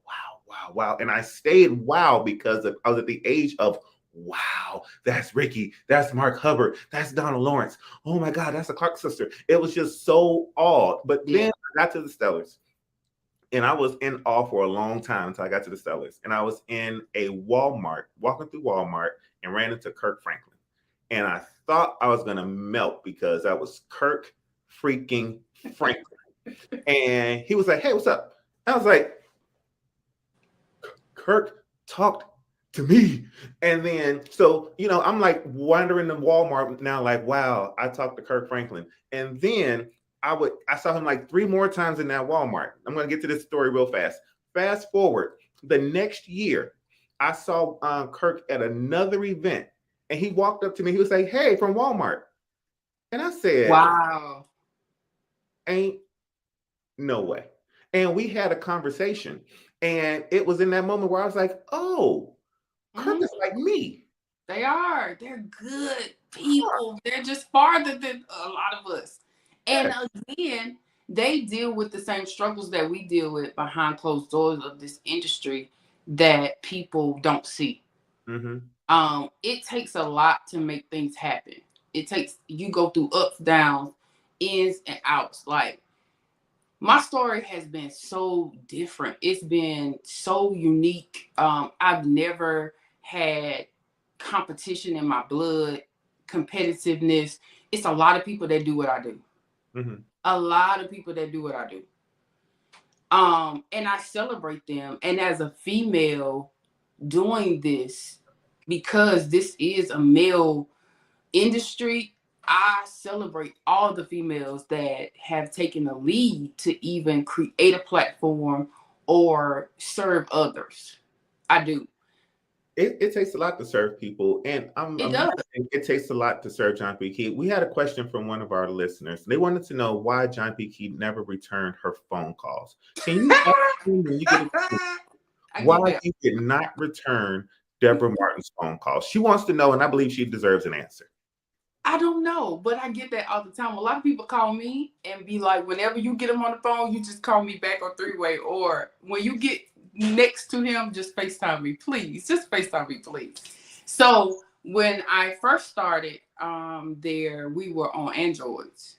D: wow. And I stayed wow because I was at the age of, wow, that's Ricky, that's Mark Hubbard, that's Donald Lawrence. Oh my God, that's the Clark sister. It was just so awed. But then I got to the Stellars. And I was in awe for a long time until I got to the Stellars. And I was in a Walmart, walking through Walmart, and ran into Kirk Franklin. And I thought I was going to melt because that was Kirk freaking Franklin. And he was like, hey, what's up? I was like, Kirk talked to me. And then, so, I'm like wandering in Walmart now, like, wow, I talked to Kirk Franklin. And then I saw him like 3 more times in that Walmart. I'm going to get to this story real fast. Fast forward, the next year, I saw Kirk at another event, and he walked up to me. He was like, hey, from Walmart. And I said,
K: wow,
D: ain't no way. And we had a conversation, and it was in that moment where I was like, oh, Kirk is like me.
K: They are. They're good people. They're just farther than a lot of us. And again, they deal with the same struggles that we deal with behind closed doors of this industry that people don't see. It takes a lot to make things happen. You go through ups, downs, ins and outs. Like, my story has been so different. It's been so unique. I've never had competition in my blood, competitiveness. It's a lot of people that do what I do. A lot of people that do what I do. And I celebrate them. And as a female doing this, because this is a male industry, I celebrate all the females that have taken the lead to even create a platform or serve others. I do.
D: It takes a lot to serve people, and it takes a lot to serve John P. Key. We had a question from one of our listeners. They wanted to know why John P. Key never returned her phone calls. Can you ask me when you get why you did not return Deborah Martin's phone calls? She wants to know, and I believe she deserves an answer.
K: I don't know, but I get that all the time. A lot of people call me and be like, whenever you get them on the phone, you just call me back on 3-way, or when you get next to him, just FaceTime me, please. Just FaceTime me, please. So when I first started there, we were on Androids.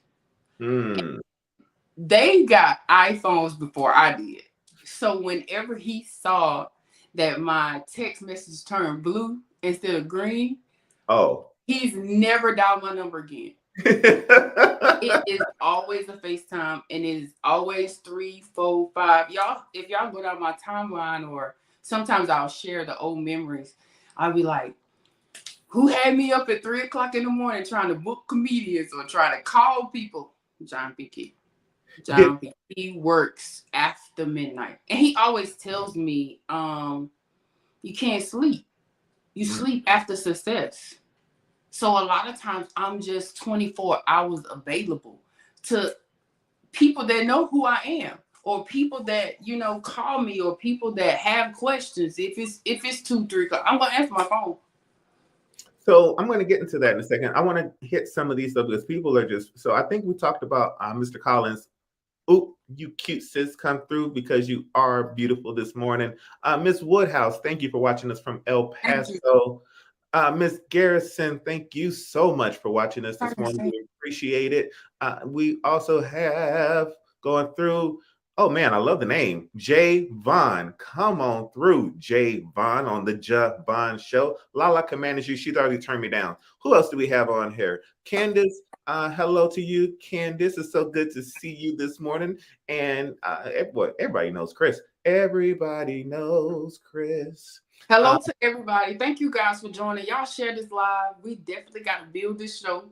K: They got iPhones before I did. So whenever he saw that my text message turned blue instead of green, he's never dialed my number again. It is always a FaceTime, and it is always 3, 4, 5. Y'all, if y'all go down my timeline, or sometimes I'll share the old memories, I'll be like, who had me up at 3 o'clock in the morning trying to book comedians or trying to call people? John P. Key. John P. Key works after midnight. And he always tells me, you can't sleep. You sleep after success. So a lot of times I'm just 24 hours available to people that know who I am, or people that, call me, or people that have questions. If it's 2, 3 o'clock, I'm going to answer my phone.
D: So I'm going to get into that in a second. I want to hit some of these stuff because people are just, so I think we talked about Mr. Collins. Oop, you cute sis, come through because you are beautiful this morning. Miss Woodhouse, thank you for watching us from El Paso. Miss Garrison, thank you so much for watching us this morning. We appreciate it. We also have going through Oh man, I love the name. Jay Vaughn. Come on through, Jay Vaughn on the Vaughn Show. LaLa can manage you. She's already turned me down. Who else do we have on here? Candace. Hello to you, Candace. It's so good to see you this morning. And everybody knows Chris. Everybody knows Chris.
K: Hello to everybody. Thank you guys for joining. Y'all share this live. We definitely got to build this show.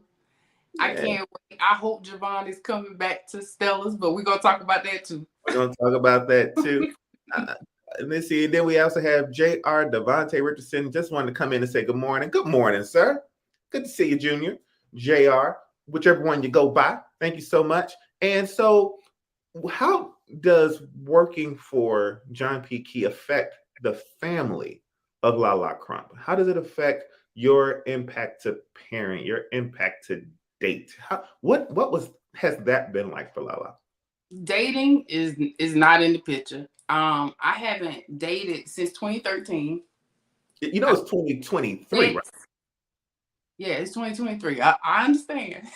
K: Yeah. I can't wait. I hope Javon is coming back to Stella's, but we're going to talk about that too.
D: We're going to talk about that too. Let's see. And then we also have J.R. Devontae Richardson. Just wanted to come in and say good morning. Good morning, sir. Good to see you, Junior. J.R., whichever one you go by. Thank you so much. And so how does working for John P. Key affect the family of LaLa Crump? How does it affect your impact to parent, your impact to date? What has that been like for LaLa?
K: Dating is not in the picture. I haven't dated since 2013.
D: You know, it's 2023, right?
K: Yeah, it's 2023. I understand.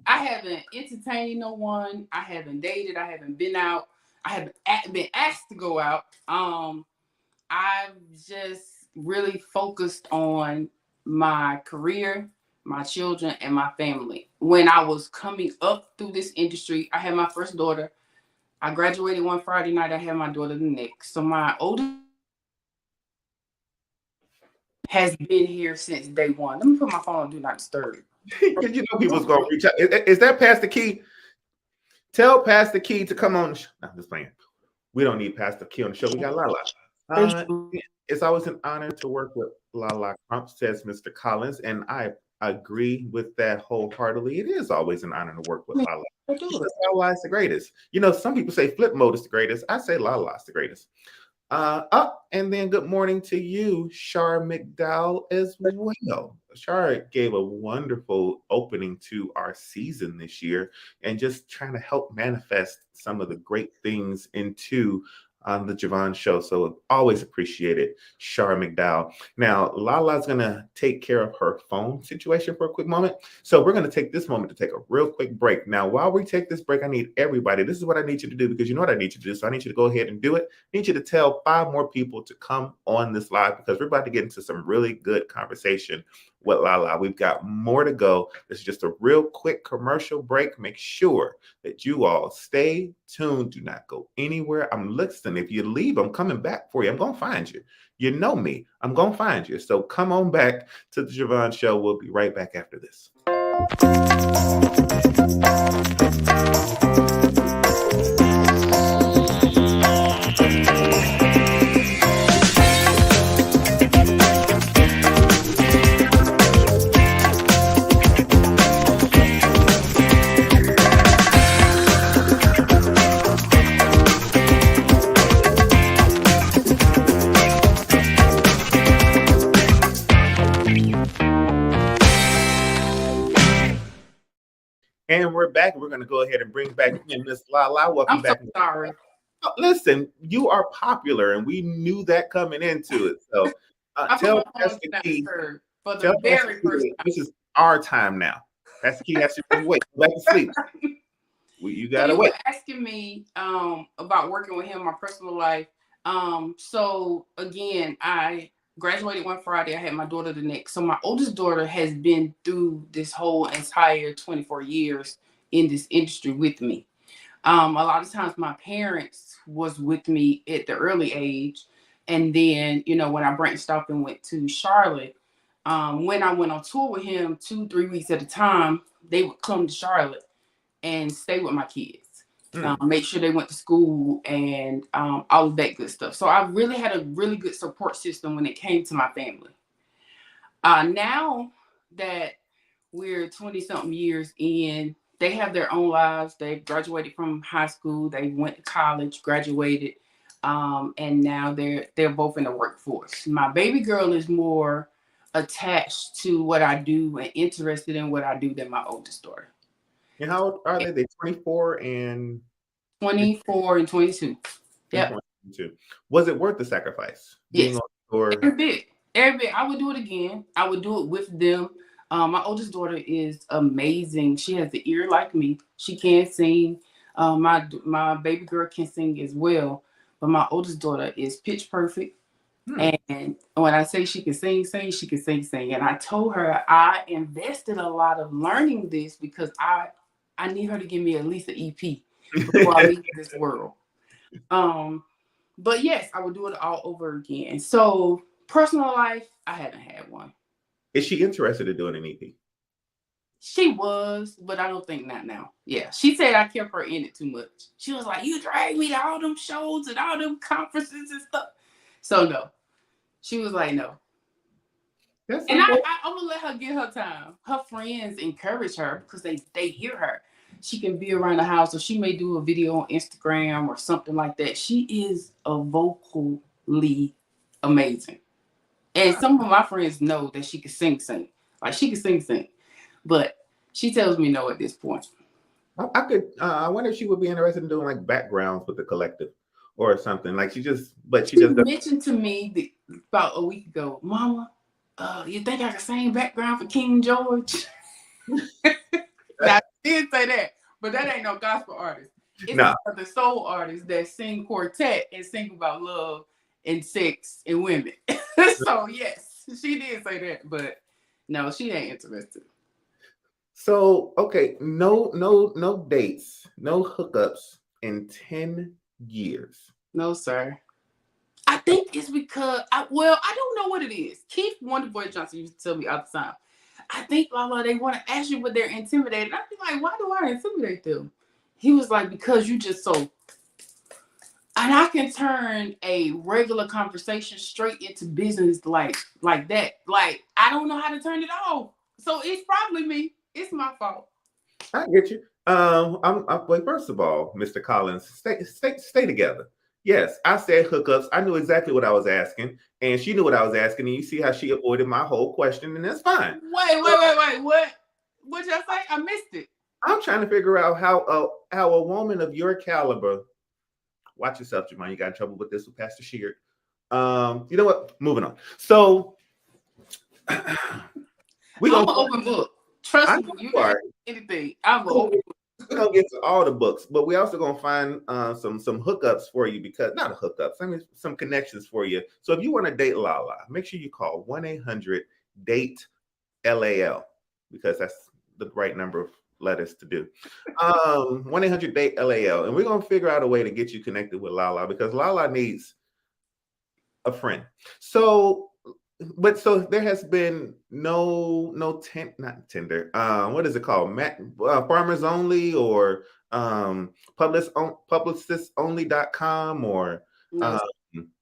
K: I haven't entertained no one. I haven't dated. I haven't been out. I haven't been asked to go out. I've just really focused on my career, my children, and my family. When I was coming up through this industry, I had my first daughter. I graduated one Friday night. I had my daughter the next. So my oldest has been here since day one. Let me put my phone on Do Not Disturb.
D: You know people's going to reach out. Is that Pastor Key? Tell Pastor Key to come on. No, I'm just playing. We don't need Pastor Key on the show. We got LaLa. It's always an honor to work with LaLa Crump, says Mr. Collins, and I agree with that wholeheartedly. It is always an honor to work with LaLa. LaLa is the greatest. You know, some people say Flip Mode is the greatest. I say LaLa is the greatest. And then good morning to you, Shar McDowell, as well. Shar gave a wonderful opening to our season this year and just trying to help manifest some of the great things into the Javon Show. So always appreciate it, Shar McDowell. Now, LaLa's going to take care of her phone situation for a quick moment. So we're going to take this moment to take a real quick break. Now, while we take this break, I need everybody. This is what I need you to do, because you know what I need you to do. So I need you to go ahead and do it. I need you to tell 5 more people to come on this live, because we're about to get into some really good conversation with LaLa. We've got more to go. This is just a real quick commercial break. Make sure that you all stay tuned. Do not go anywhere. I'm listening. If you leave, I'm coming back for you. I'm going to find you. You know me. I'm going to find you. So come on back to the Javon Show. We'll be right back after this. And we're back. We're going to go ahead and bring back in Miss LaLa. Welcome back.
K: I'm so sorry.
D: Listen, you are popular, and we knew that coming into it. So tell Pastor Key,
K: for the very first time.
D: This is our time now. Pastor Key has to wait. Go back to sleep. You got to wait.
K: Were asking me about working with him in my personal life. So again, I graduated one Friday. I had my daughter the next. So my oldest daughter has been through this whole entire 24 years in this industry with me. A lot of times my parents was with me at the early age. And then, you know, when I branched off and went to Charlotte, when I went on tour with him 2-3 weeks at a time, they would come to Charlotte and stay with my kids. Make sure they went to school and all of that good stuff. So I really had a really good support system when it came to my family. Now that we're 20-something years in, they have their own lives. They graduated from high school. They went to college, graduated, and now they're both in the workforce. My baby girl is more attached to what I do and interested in what I do than my oldest daughter.
D: And how old are they? They're 24 and
K: 22. Yeah.
D: Was it worth the sacrifice?
K: Yes. Every bit. I would do it again. I would do it with them. My oldest daughter is amazing. She has the ear like me. She can sing. My baby girl can sing as well, but my oldest daughter is pitch perfect. And when I say she can sing, she can sing. And I told her I invested a lot of learning this because I need her to give me at least an EP before I leave this world. But yes, I would do it all over again. So personal life, I haven't had one.
D: Is she interested in doing an EP?
K: She was, but I don't think not now. Yeah, she said I kept her in it too much. She was like, you drag me to all them shows and all them conferences and stuff. So no, she was like, no. And I'm gonna let her get her time. Her friends encourage her because they hear her. She can be around the house, or she may do a video on Instagram or something like that. She is a vocally amazing. And some of my friends know that she can sing. Like she can sing. But she tells me no at this point.
D: I wonder if she would be interested in doing like backgrounds with the collective or something. Like she
K: mentioned to me about a week ago, Mama, you think I can sing background for King George? Now, I did say that, but that ain't no gospel artist. It's the soul artists that sing quartet and sing about love and sex and women. So yes, she did say that, but no, she ain't interested.
D: So okay, no dates, no hookups in 10 years.
K: No, sir. I think it's because I don't know what it is. Keith Wonderboy Johnson used to tell me all the time. I think LaLa, they want to ask you, but they're intimidated. I'd be like, why do I intimidate them? He was like, because you just so. And I can turn a regular conversation straight into business like that. Like I don't know how to turn it off. So it's probably me. It's my fault.
D: I get you. Well, first of all, Mr. Collins, stay together. Yes, I said hookups. I knew exactly what I was asking, and she knew what I was asking. And you see how she avoided my whole question, and that's fine.
K: Wait. What? What'd y'all say? I missed it.
D: I'm trying to figure out how a woman of your caliber. Watch yourself, Jamon. You got in trouble with this with Pastor Sheard. You know what? Moving on. So
K: I'm an open book. Trust me, you got anything. I'm an open book.
D: We're gonna get to all the books, but we also gonna find some hookups for you because not a hookups, I mean some connections for you. So if you want to date LaLa, make sure you call 1-800-DATE-LAL because that's the right number of letters to do. 1-800-DATE-LAL, and we're gonna figure out a way to get you connected with LaLa because LaLa needs a friend. So there has been not Tinder. What is it called? Farmers Only or publicistonly.com or
K: no.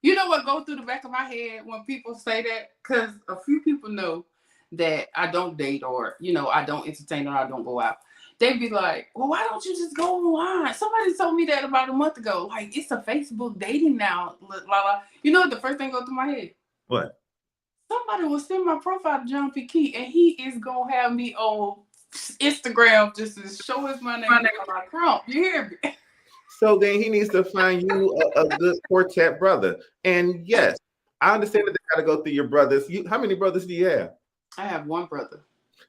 K: You know what goes through the back of my head when people say that? Because a few people know that I don't date or I don't entertain or I don't go out. They'd be like, well, why don't you just go online? Somebody told me that about a month ago. Like, it's a Facebook dating now, LaLa. You know what the first thing goes through my head?
D: What?
K: Somebody will send my profile to John P. Key, and he is going to have me on Instagram just to show us my name, LaLa Crump. You hear me?
D: So then he needs to find you a good quartet brother. And yes, I understand that they got to go through your brothers. How many brothers do you have?
K: I have one brother.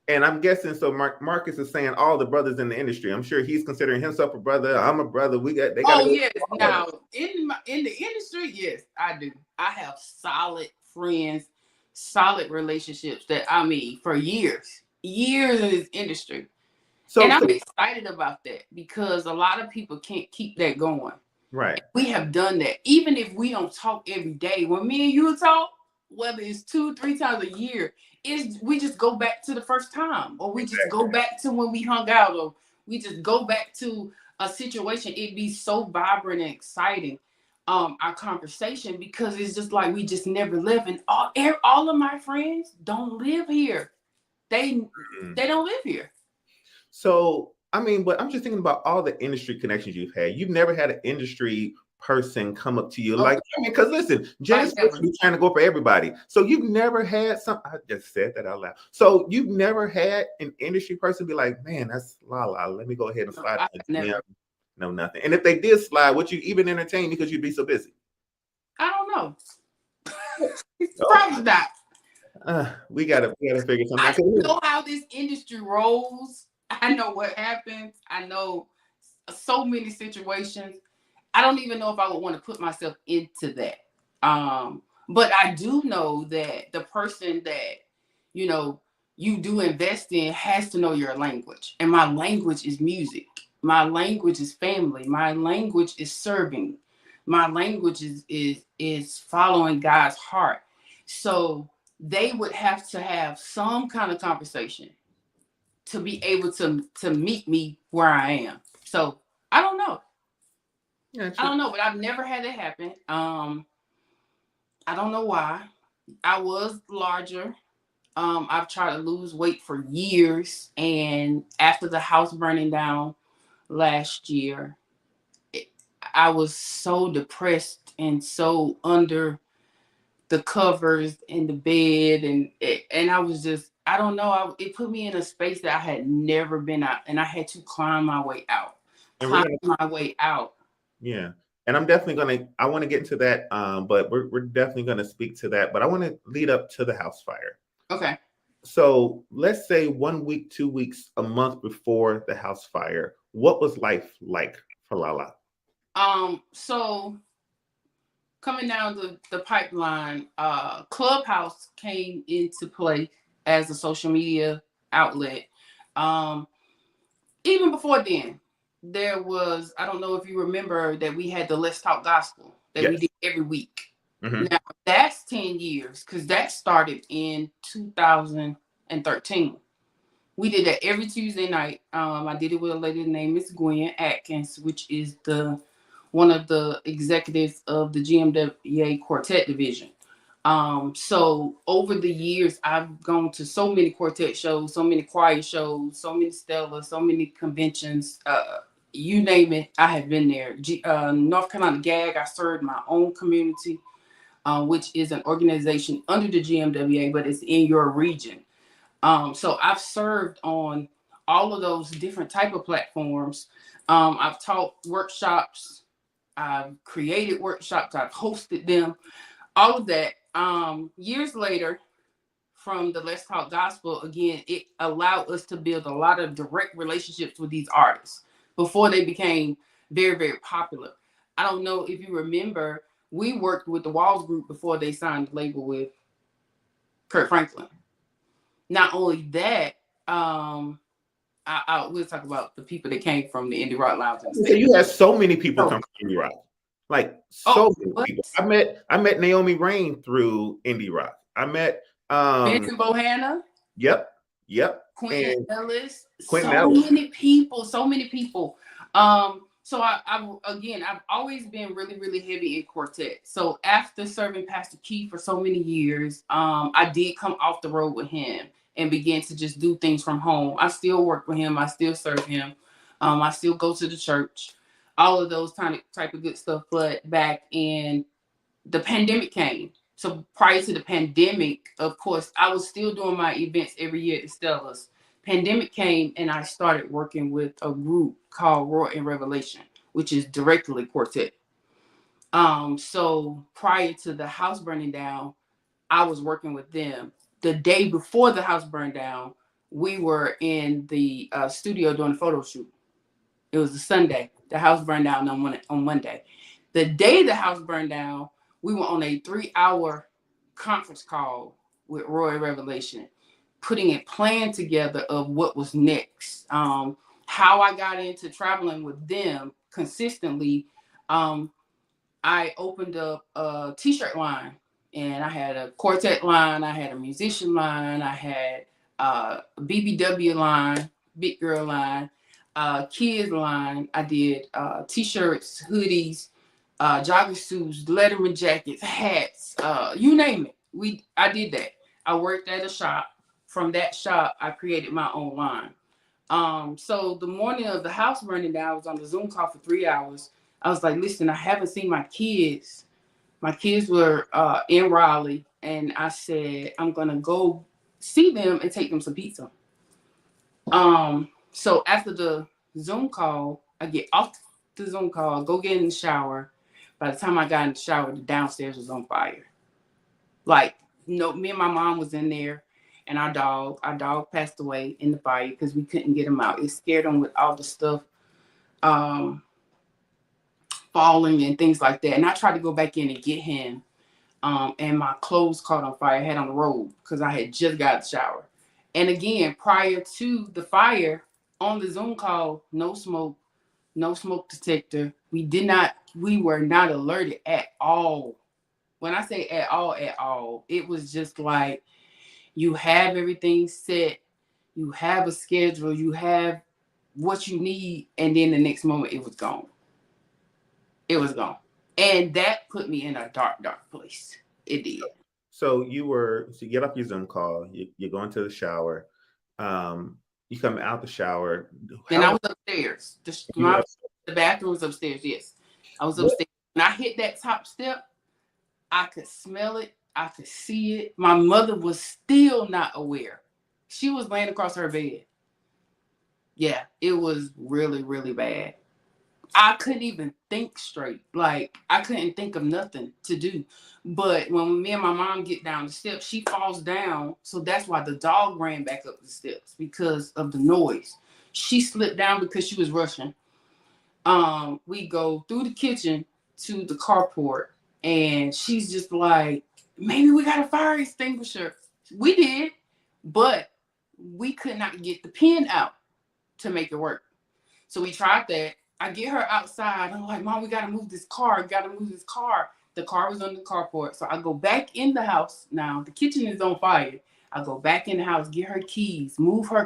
K: And
D: I'm guessing, so Marcus is saying all the brothers in the industry. I'm sure he's considering himself a brother. I'm a brother. They got.
K: Oh, yes. Now, in the industry, yes, I do. I have solid friends, solid relationships that for years in this industry. And I'm excited about that because a lot of people can't keep that going.
D: Right.
K: We have done that. Even if we don't talk every day, when me and you talk, whether it's 2-3 times a year, we just go back to the first time, or we just go back to when we hung out, or we just go back to a situation. It'd be so vibrant and exciting, our conversation, because it's just like we just never live. And all of my friends don't live here. They don't live here.
D: So, but I'm just thinking about all the industry connections you've had. You've never had an industry person come up to you because listen, Janice is trying to go for everybody. So you've never had I just said that out loud. So you've never had an industry person be like, man, that's LaLa. Let me go ahead and slide. No, nothing. And if they did slide, would you even entertain because you'd be so busy?
K: I don't know. Probably not.
D: We gotta figure something out.
K: I know how this industry rolls. I know what happens. I know so many situations. I don't even know if I would want to put myself into that. But I do know that the person that, you know, you do invest in has to know your language. And my language is music. My language is family. My language is serving. My language is following God's heart. So they would have to have some kind of conversation to be able to meet me where I am. So I don't know. I don't know, but I've never had it happen. I don't know why. I was larger. I've tried to lose weight for years, and after the house burning down last year, I was so depressed and so under the covers in the bed, and I was just, I don't know, it put me in a space that I had never been out, and I had to climb my way out.
D: Yeah. And I'm definitely I want to get into that, but we're definitely going to speak to that. But I want to lead up to the house fire.
K: Okay.
D: So let's say 1 week, 2 weeks, a month before the house fire, what was life like for LaLa?
K: So coming down the pipeline, Clubhouse came into play as a social media outlet. Even before then, there was, I don't know if you remember that we had the Let's Talk Gospel that we did every week.
D: Mm-hmm.
K: Now that's 10 years because that started in 2013. We did that every Tuesday night. I did it with a lady named Miss Gwen Atkins, which is one of the executives of the GMWA Quartet Division. So over the years, I've gone to so many quartet shows, so many choir shows, so many Stellas, so many conventions. You name it, I have been there. North Carolina GAG, I served my own community, which is an organization under the GMWA, but it's in your region. So I've served on all of those different type of platforms. I've taught workshops. I've created workshops. I've hosted them. All of that. Years later, from the Let's Talk Gospel, again, it allowed us to build a lot of direct relationships with these artists before they became very, very popular. I don't know if you remember, we worked with the Walls Group before they signed the label with Kurt Franklin. Not only that, we'll talk about the people that came from the Indie Rock Lounge.
D: So you had so many people come from Indie Rock, like many people. I met Naomi Rain through Indie Rock. I met
K: Benton Bohanna.
D: Yep.
K: Quentin Ellis.
D: Ellis.
K: Many people. So I've always been really, really heavy in quartet. So after serving Pastor Keith for so many years, I did come off the road with him and began to just do things from home. I still work with him. I still serve him. I still go to the church, all of those type of good stuff. But back in the pandemic came. So prior to the pandemic, of course, I was still doing my events every year at Stella's. Pandemic came and I started working with a group called Roar and Revelation, which is directly quartet. So prior to the house burning down, I was working with them. The day before the house burned down, we were in the studio doing a photo shoot. It was a Sunday. The house burned down on Monday. The day the house burned down, we were on a 3-hour conference call with Roy Revelation, putting a plan together of what was next. How I got into traveling with them consistently, I opened up a t-shirt line, and I had a quartet line, I had a musician line, I had a BBW line, big girl line, kids line. I did t-shirts, hoodies, jogging suits, letterman jackets, hats, you name it. I did that. I worked at a shop. From that shop, I created my own line. So the morning of the house burning down, I was on the Zoom call for 3 hours. I was like, listen, I haven't seen my kids. My kids were in Raleigh, and I said, I'm gonna go see them and take them some pizza. So after the Zoom call, I get off the Zoom call, go get in the shower. By the time I got in the shower, the downstairs was on fire. Like, me and my mom was in there, and our dog passed away in the fire because we couldn't get him out. It scared him with all the stuff falling and things like that. And I tried to go back in and get him. And my clothes caught on fire. I had on the robe because I had just got the shower. And again, prior to the fire on the Zoom call, no smoke detector. We were not alerted at all. When I say at all, it was just like you have everything set, you have a schedule, you have what you need, and then the next moment it was gone. It was gone. And that put me in a dark place. It did.
D: So you get off your Zoom call, you go into the shower, you come out the shower.
K: Then I was upstairs. The bathroom was upstairs, yes. I was upstairs. When I hit that top step, I could smell it. I could see it. My mother was still not aware. She was laying across her bed. Yeah, it was really, really bad. I couldn't even think straight. Like, I couldn't think of nothing to do. But when me and my mom get down the steps, she falls down. So that's why the dog ran back up the steps, because of the noise. She slipped down because she was rushing. We go through the kitchen to the carport, and she's just like, maybe we got a fire extinguisher. We did, but we could not get the pin out to make it work. So we tried that. I get her outside. I'm like, Mom, we got to move this car. The car was on the carport. So I go back in the house. Now, the kitchen is on fire. I go back in the house, get her keys, move the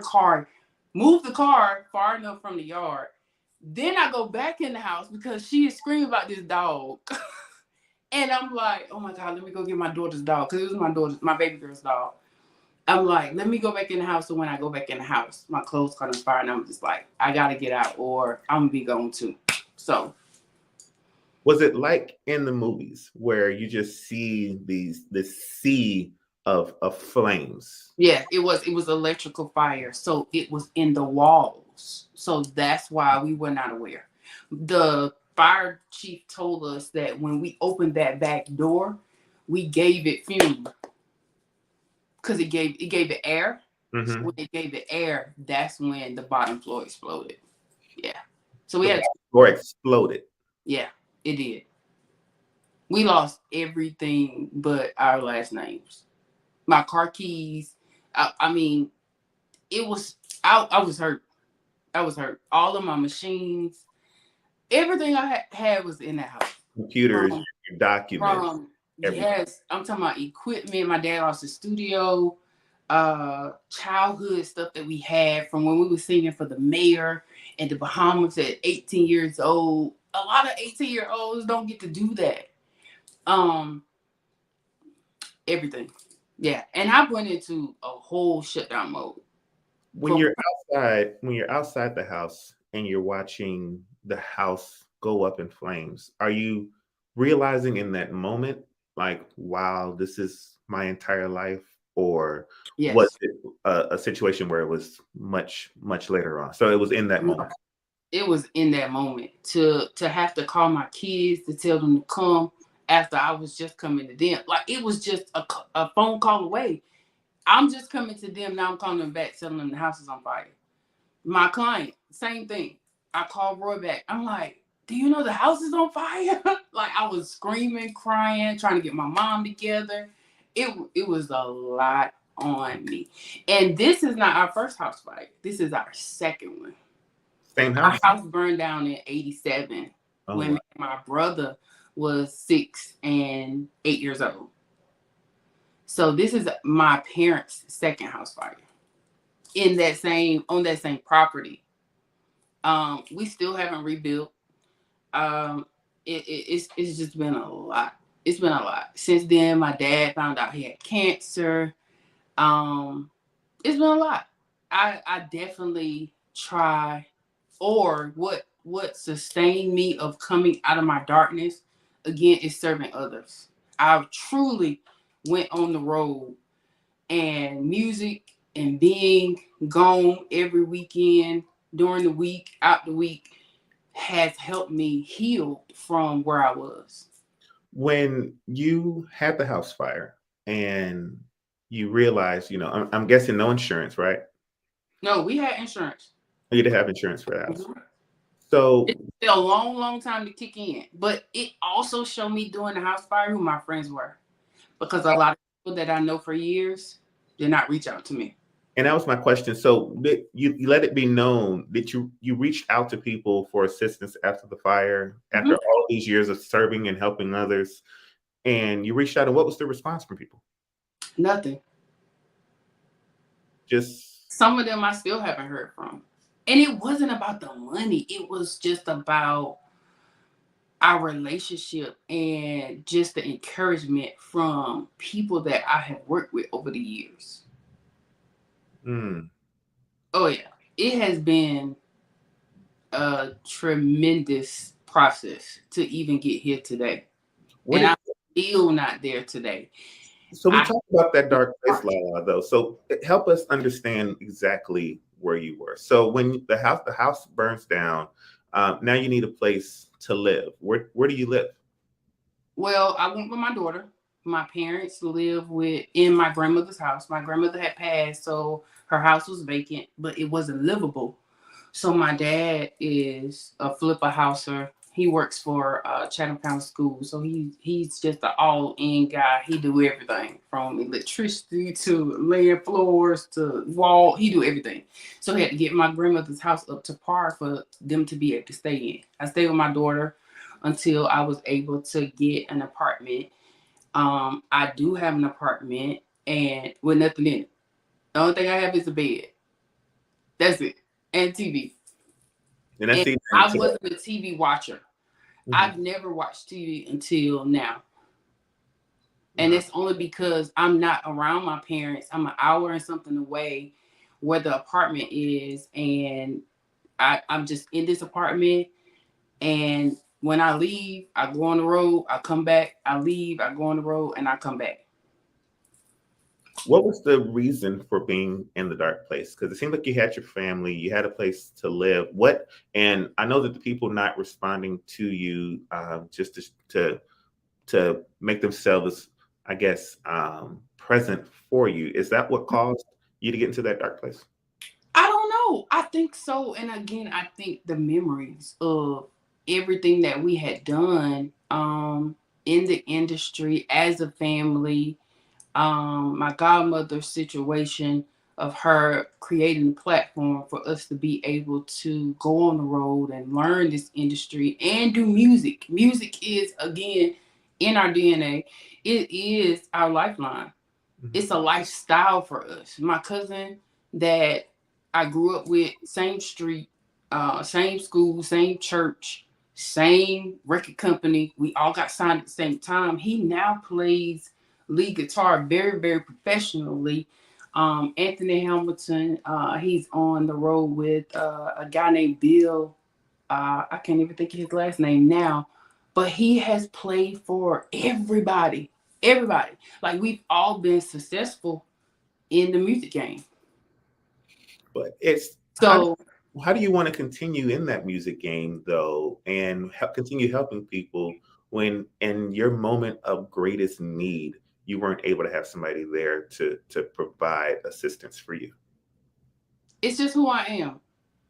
K: car far enough from the yard. Then I go back in the house because she is screaming about this dog. And I'm like, oh my God, let me go get my daughter's dog. Because it was my baby girl's dog. I'm like, let me go back in the house. So when I go back in the house, my clothes caught on fire, and I'm just like, I gotta get out, or I'm gonna be gone too. So,
D: was it like in the movies where you just see this sea of flames?
K: Yeah, it was electrical fire. So it was in the walls. So that's why we were not aware. The fire chief told us that when we opened that back door, we gave it fume. Because it gave it air. Mm-hmm. So when it gave it air, that's when the bottom floor exploded. Yeah. So we had
D: floor exploded.
K: Yeah, it did. We lost everything but our last names. My car keys. I mean, it was. I was hurt. I was hurt. All of my machines, everything I had was in the house.
D: Computers, your documents.
K: Yes, I'm talking about equipment. My dad lost the studio, childhood stuff that we had from when we were singing for the mayor in the Bahamas at 18 years old. A lot of 18-year-olds don't get to do that. Everything. Yeah. And I went into a whole shutdown mode.
D: When you're outside the house and you're watching the house go up in flames, are you realizing in that moment, like, wow, this is my entire life? Or yes. Was it a situation where it was much, much later on? So it was in that moment.
K: It was in that moment to have to call my kids to tell them to come after I was just coming to them. Like, it was just a phone call away. I'm just coming to them. Now I'm calling them back, telling them the house is on fire. My client, same thing. I called Roy back. I'm like, do you know the house is on fire? Like, I was screaming, crying, trying to get my mom together. It was a lot on me. And this is not our first house fire. This is our second one.
D: Same house?
K: Our house burned down in 87 when my brother was 6 and 8 years old. So this is my parents' second house fire on that same property. We still haven't rebuilt. It's just been a lot. It's been a lot. Since then, my dad found out he had cancer. It's been a lot. I definitely try, or what sustained me of coming out of my darkness again is serving others. I truly went on the road, and music and being gone every weekend, during the week, out the week, has helped me heal from where I was.
D: When you had the house fire and you realized, I'm guessing no insurance, right?
K: No, we had insurance.
D: You did have insurance for the house. Mm-hmm. So
K: it took a long time to kick in, but it also showed me during the house fire who my friends were, because a lot of people that I know for years did not reach out to me.
D: And that was my question. So you let it be known that you reached out to people for assistance after the fire, after all these years of serving and helping others, and you reached out, and what was the response from people?
K: Nothing.
D: Just
K: some of them I still haven't heard from. And it wasn't about the money. It was just about our relationship and just the encouragement from people that I have worked with over the years. Oh yeah, it has been a tremendous process to even get here today. I'm still not there today.
D: So we talked about that dark place, LaLa, though. So help us understand exactly where you were. So when the house burns down, now you need a place to live. Where do you live?
K: Well, I went with my daughter. My parents live in my grandmother's house. My grandmother had passed, so her house was vacant, but it wasn't livable. So my dad is a flipper houser. He works for Chatham County School, so he's just an all-in guy. He do everything from electricity to laying floors to wall. He do everything. So he had to get my grandmother's house up to par for them to be able to stay in. I stayed with my daughter until I was able to get an apartment. I do have an apartment and with nothing in it. The only thing I have is a bed. That's it. And TV.
D: And
K: I wasn't a TV watcher. I've never watched TV until now. And it's only because I'm not around my parents. I'm an hour and something away where the apartment is. And I'm just in this apartment. And when I leave, I go on the road, I come back, I leave, I go on the road, and I come back.
D: What was the reason for being in the dark place? Because it seemed like you had your family, you had a place to live. And I know that the people not responding to you just to make themselves, I guess, present for you. Is that what caused you to get into that dark place?
K: I don't know. I think so. And again, I think the memories of everything that we had done in the industry as a family, my godmother's situation of her creating a platform for us to be able to go on the road and learn this industry and do music. Music is, again, in our DNA. It is our lifeline. It's a lifestyle for us. My cousin that I grew up with, same street, same school, same church, same record company. We all got signed at the same time. He now plays lead guitar very, very professionally. Anthony Hamilton, he's on the road with a guy named Bill. I can't even think of his last name now, but he has played for everybody. Everybody. Like, we've all been successful in the music game.
D: But it's so how do you want to continue in that music game, though, and continue helping people when in your moment of greatest need, you weren't able to have somebody there to provide assistance for you?
K: It's just who I am.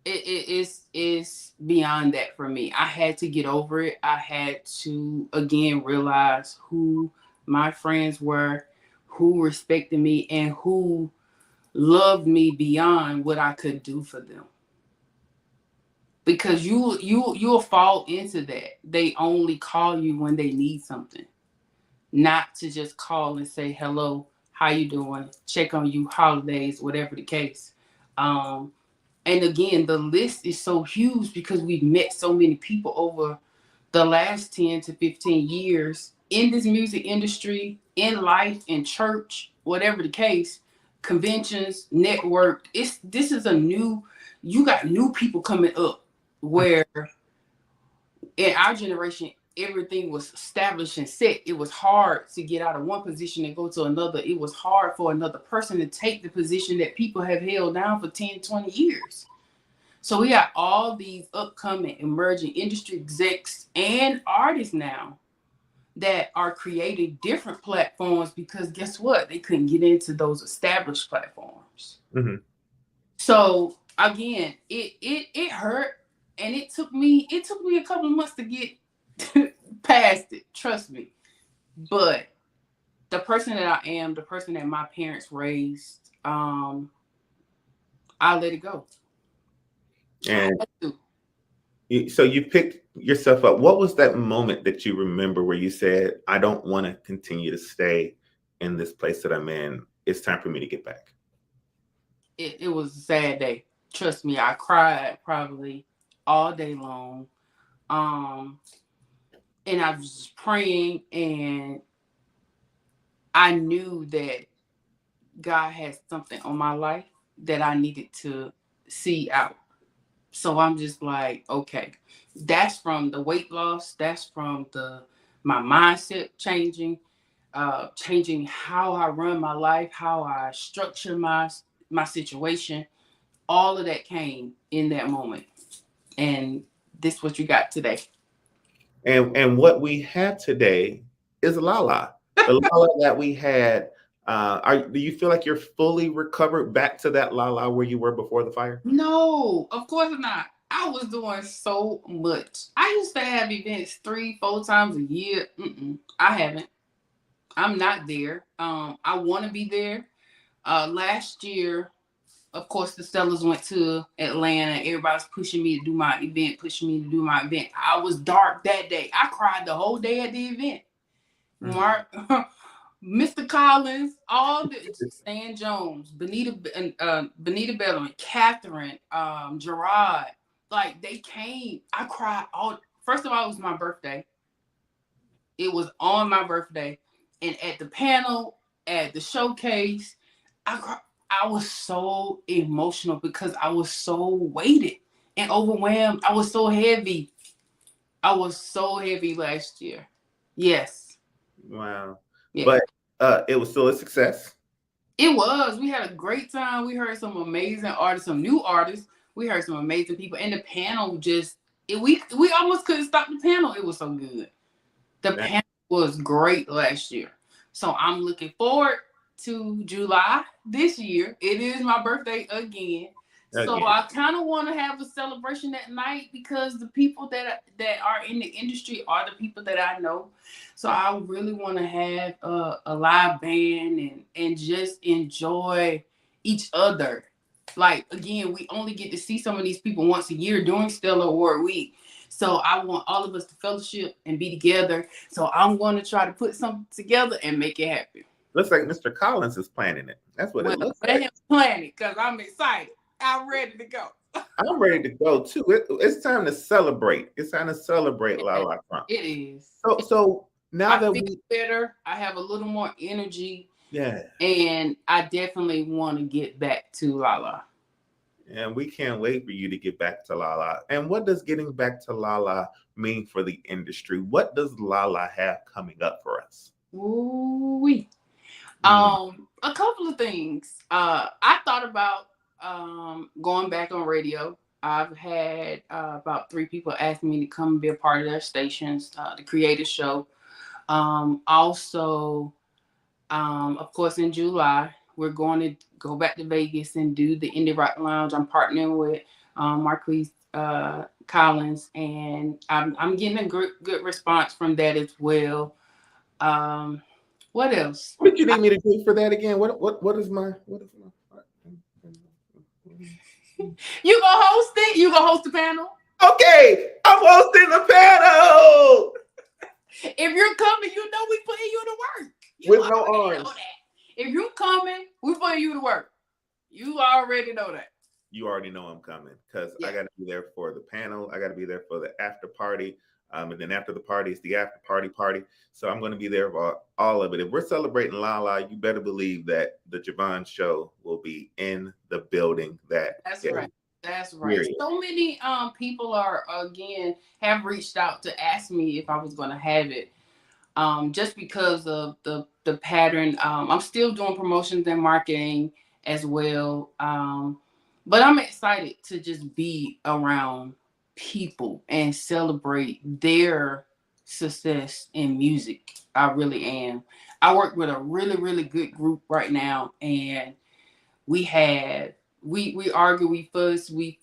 K: It's beyond that for me. I had to get over it. I had to, again, realize who my friends were, who respected me, and who loved me beyond what I could do for them. Because you'll fall into that. They only call you when they need something, not to just call and say hello, how you doing, check on you, holidays, whatever the case. And again, the list is so huge because we've met so many people over the last 10 to 15 years in this music industry, in life, in church, whatever the case, conventions, network. This is you got new people coming up where in our generation, everything was established and set. It was hard to get out of one position and go to another. It was hard for another person to take the position that people have held down for 10, 20 years. So we got all these upcoming emerging industry execs and artists now that are creating different platforms because guess what? They couldn't get into those established platforms. So again, it hurt. And it took me a couple of months to get past it, trust me. But the person that I am, the person that my parents raised, I let it go.
D: And so you picked yourself up. What was that moment that you remember where you said, I don't want to continue to stay in this place that I'm in. It's time for me to get back.
K: It was a sad day. Trust me, I cried probably all day long. And I was just praying, and I knew that God had something on my life that I needed to see out. So I'm just like, okay, that's from the weight loss. That's from my mindset changing, changing how I run my life, how I structure my situation. All of that came in that moment. And this is what you got today.
D: And what we have today is LaLa. The LaLa that we had. Do you feel like you're fully recovered back to that LaLa where you were before the fire?
K: No, of course not. I was doing so much. I used to have events 3-4 times a year. I haven't. I'm not there. I want to be there. Last year, of course, the Stellars went to Atlanta. Everybody's pushing me to do my event. I was dark that day. I cried the whole day at the event. Mark, Mr. Collins, all the Stan Jones, Benita Bellamy, Catherine, Gerard, like they came. I cried first of all, it was my birthday. It was on my birthday. And at the panel, at the showcase, I was so emotional because I was so weighted and overwhelmed. I was so heavy. I was so heavy last year. Yes.
D: Wow.
K: Yeah.
D: But it was still a success.
K: It was. We had a great time. We heard some amazing artists, some new artists. We heard some amazing people. And the panel we almost couldn't stop the panel. It was so good. The panel was great last year. So I'm looking forward to July this year. It is my birthday again. So I kind of want to have a celebration that night because the people that are in the industry are the people that I know. So I really want to have a live band and just enjoy each other. Like, again, we only get to see some of these people once a year during Stellar Award Week. So I want all of us to fellowship and be together. So I'm going to try to put something together and make it happen.
D: Looks like Mr. Collins is planning it. That's what it looks like.
K: Let him plan it because I'm excited. I'm ready to go.
D: I'm ready to go too. It's time to celebrate. It's time to celebrate LaLa Crump.
K: It is.
D: So now
K: I
D: that
K: feel better, I have a little more energy.
D: Yeah.
K: And I definitely want to get back to LaLa.
D: And we can't wait for you to get back to LaLa. And what does getting back to LaLa mean for the industry? What does LaLa have coming up for us?
K: Ooh-wee. A couple of things. I thought about going back on radio. I've had about 3 people ask me to come and be a part of their stations, the Creative Show. Also, of course, in July, we're going to go back to Vegas and do the Indie Rock Lounge. I'm partnering with Marquise Collins, and I'm getting a good response from that as well. What else?
D: What did you need me to do for that again? What is my
K: You gonna host it? You gonna host the panel?
D: Okay, I'm hosting the panel.
K: If you're coming, you know we putting you to work.
D: With no arms.
K: If you're coming, we putting you to work. You already know that.
D: You already know I'm coming because I got to be there for the panel. I got to be there for the after party. And then after the party, it's the after party. So I'm going to be there for all of it. If we're celebrating LaLa, you better believe that the Javon Show will be in the building. That's
K: right. That's right. Period. So many people have reached out to ask me if I was going to have it. Just because of the pattern. I'm still doing promotions and marketing as well. But I'm excited to just be around people and celebrate their success in music. I really am. I work with a really, really good group right now, and we argue, we fuss, we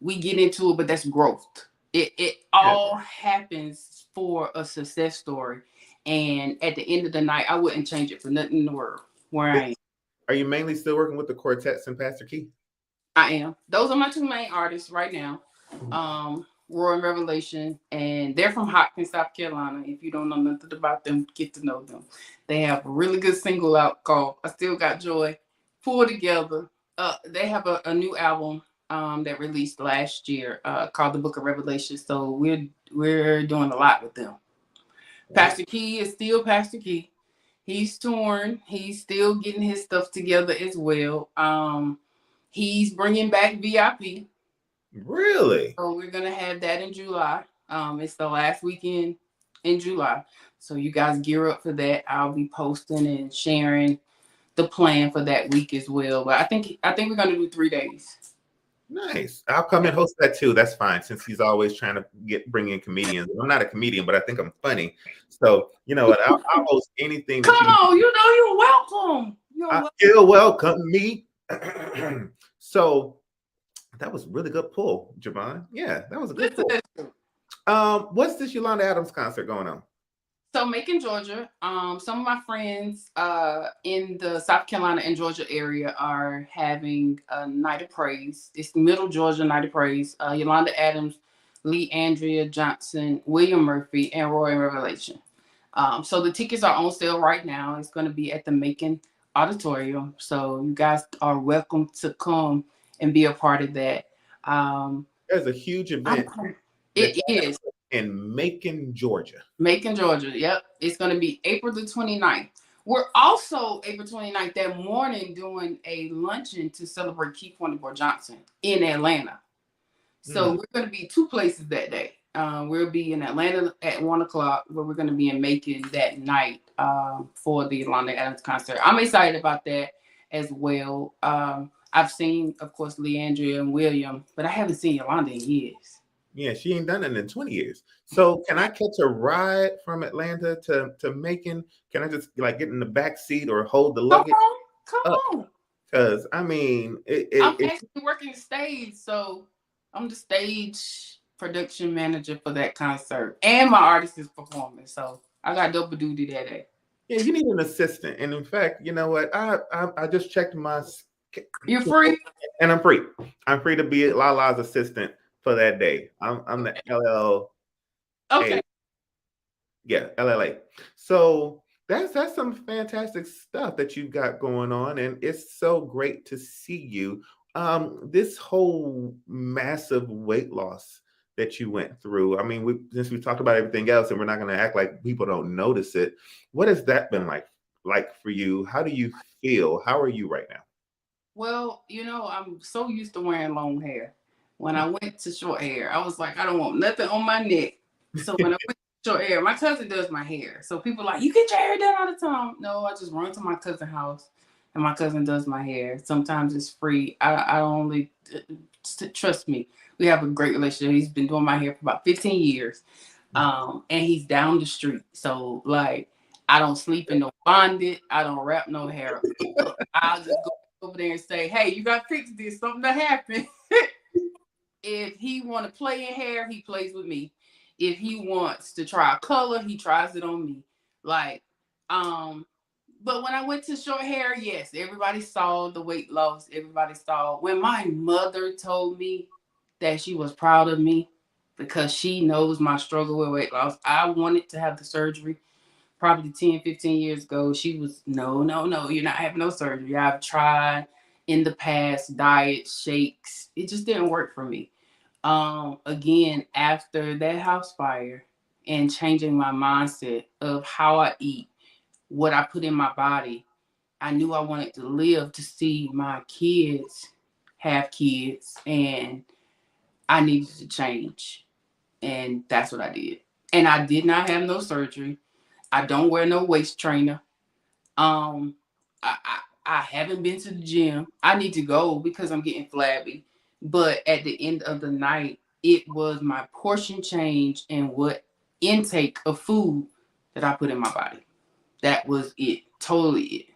K: we get into it, but that's growth. It all happens for a success story. And at the end of the night, I wouldn't change it for nothing in the world where I am.
D: Are you mainly still working with the quartets and Pastor Key?
K: I am. Those are my two main artists right now. Roy and Revelation, and they're from Hopkins, South Carolina. If you don't know nothing about them, get to know them. They have a really good single out called I Still Got Joy. Pull Together. They have a new album that released last year called The Book of Revelation. So we're doing a lot with them. Pastor Key is still Pastor Key. He's touring. He's still getting his stuff together as well. He's bringing back VIP.
D: Really?
K: So we're gonna have that in July. It's the last weekend in July. So you guys gear up for that. I'll be posting and sharing the plan for that week as well. But I think we're gonna do 3 days.
D: Nice. I'll come and host that too. That's fine, since he's always trying to bring in comedians. I'm not a comedian, but I think I'm funny. So you know what? I'll host anything.
K: Come on, you know you're welcome.
D: You'll welcome me. So that was a really good pull, Javon. Yeah, that was a good pull. What's this Yolanda Adams concert going on?
K: So Macon, Georgia. Some of my friends in the South Carolina and Georgia area are having a night of praise. It's Middle Georgia Night of Praise. Yolanda Adams, Lee Andrea Johnson, William Murphy, and Roy and Revelation. So the tickets are on sale right now. It's going to be at the Macon Auditorium. So you guys are welcome to come and be a part of that.
D: There's a huge event.
K: It is.
D: In Macon, Georgia.
K: Macon, Georgia. Yep. It's going to be April the 29th. We're also April 29th that morning doing a luncheon to celebrate Keith Wonderboy Johnson in Atlanta. So we're going to be 2 places that day. We'll be in Atlanta at 1:00, where we're going to be in Macon that night for the Yolanda Adams concert. I'm excited about that as well. I've seen, of course, Leandria and William, but I haven't seen Yolanda in years.
D: Yeah, she ain't done it in 20 years. So can I catch a ride from Atlanta to Macon? Can I just like get in the back seat or hold the luggage?
K: Come on.
D: Because I mean,
K: I'm actually working the stage, so I'm the stage production manager for that concert, and my artist is performing. So I got double duty that day.
D: Yeah, you need an assistant, and in fact, you know what? I just checked my.
K: You're free,
D: and I'm free. I'm free to be LaLa's assistant for that day. I'm the LL.
K: Okay.
D: Yeah, LLA. So that's some fantastic stuff that you've got going on, and it's so great to see you. This whole massive weight loss that you went through. I mean, since we talked about everything else, and we're not going to act like people don't notice it. What has that been like for you? How do you feel? How are you right now?
K: Well, you know, I'm so used to wearing long hair. When I went to short hair, I was like, I don't want nothing on my neck. So when I went to short hair, my cousin does my hair. So people are like, you get your hair done all the time. No, I just run to my cousin's house and my cousin does my hair. Sometimes it's free. I only, trust me, we have a great relationship. He's been doing my hair for about 15 years. And he's down the street. So like, I don't sleep in no bonded. I don't wrap no hair up. I'll just go over there and say, hey, you got to fix this. Something that happened. If he want to play in hair, he plays with me. If he wants to try a color, he tries it on me. Like, but when I went to short hair, yes, everybody saw the weight loss. Everybody saw. When my mother told me that she was proud of me because she knows my struggle with weight loss, I wanted to have the surgery probably 10, 15 years ago. She was, no, you're not having no surgery. I've tried in the past, diet, shakes. It just didn't work for me. Again, after that house fire and changing my mindset of how I eat, what I put in my body, I knew I wanted to live to see my kids have kids, and I needed to change. And that's what I did. And I did not have no surgery. I don't wear no waist trainer. I haven't been to the gym. I need to go because I'm getting flabby. But at the end of the night, it was my portion change and what intake of food that I put in my body. That was it. Totally it.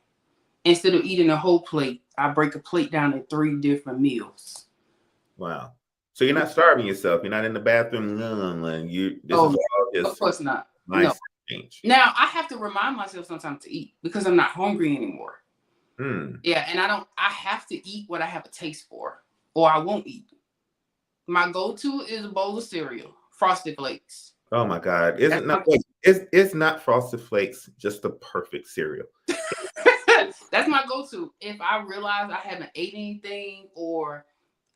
K: Instead of eating a whole plate, I break a plate down in 3 different meals.
D: Wow. So you're not starving yourself. You're not in the bathroom. This is all just
K: of course not.
D: nice
K: No.
D: change.
K: Now I have to remind myself sometimes to eat because I'm not hungry anymore. Yeah, and I have to eat what I have a taste for, or I won't eat. My go-to is a bowl of cereal, Frosted Flakes.
D: Oh my God. It's not Frosted Flakes just the perfect cereal.
K: That's my go-to. If I realize I haven't ate anything or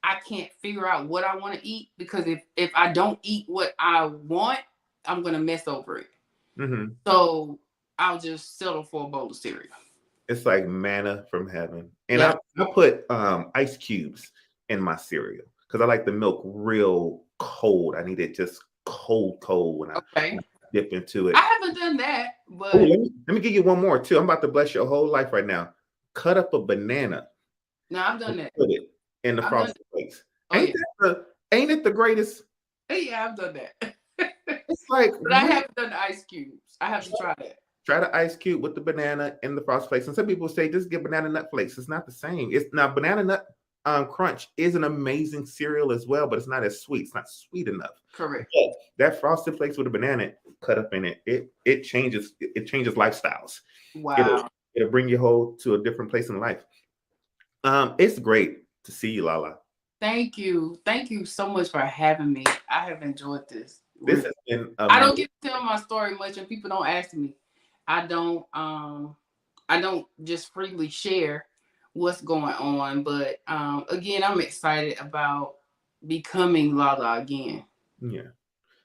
K: I can't figure out what I want to eat, because if I don't eat what I want, I'm going to mess over it. So I'll just settle for a bowl of cereal.
D: It's like manna from heaven. And I put ice cubes in my cereal because I like the milk real cold. I need it just cold when I dip into it.
K: I haven't done that, but
D: let me give you one more too. I'm about to bless your whole life right now. Cut up a banana.
K: No, I've done that.
D: Put it in the Frosted Flakes. Ain't it the greatest?
K: Yeah, I've done that.
D: It's like,
K: but I haven't done the ice cubes. I have to try that.
D: Try the ice cube with the banana and the Frosted Flakes. And some people say just get banana nut flakes. It's not the same. It's now banana nut crunch is an amazing cereal as well, but it's not as sweet. It's not sweet enough.
K: Correct.
D: But that Frosted Flakes with a banana cut up in it changes lifestyles.
K: Wow.
D: It'll bring you whole to a different place in life. It's great to see you, LaLa.
K: Thank you. Thank you so much for having me. I have enjoyed this.
D: This has been amazing.
K: I don't get to tell my story much and people don't ask me. I don't just freely share what's going on, but again, I'm excited about becoming LaLa again.
D: Yeah.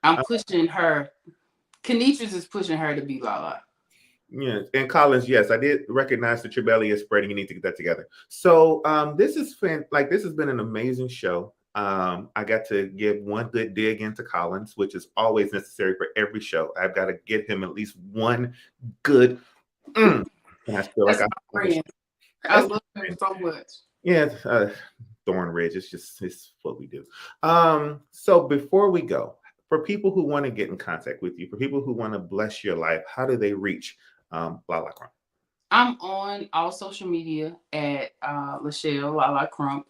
K: I'm pushing her. Kenitras is pushing her to be LaLa.
D: Yeah, and Collins, yes, I did recognize that your belly is spreading. You need to get that together. So this has been an amazing show. I got to give one good dig into Collins, which is always necessary for every show. I've got to get him at least one good. And I feel like
K: I love him so much.
D: Yeah, Thornridge. It's what we do. So before we go, for people who want to get in contact with you, for people who want to bless your life, how do they reach LaLa Crump?
K: I'm on all social media at LaLa Crump,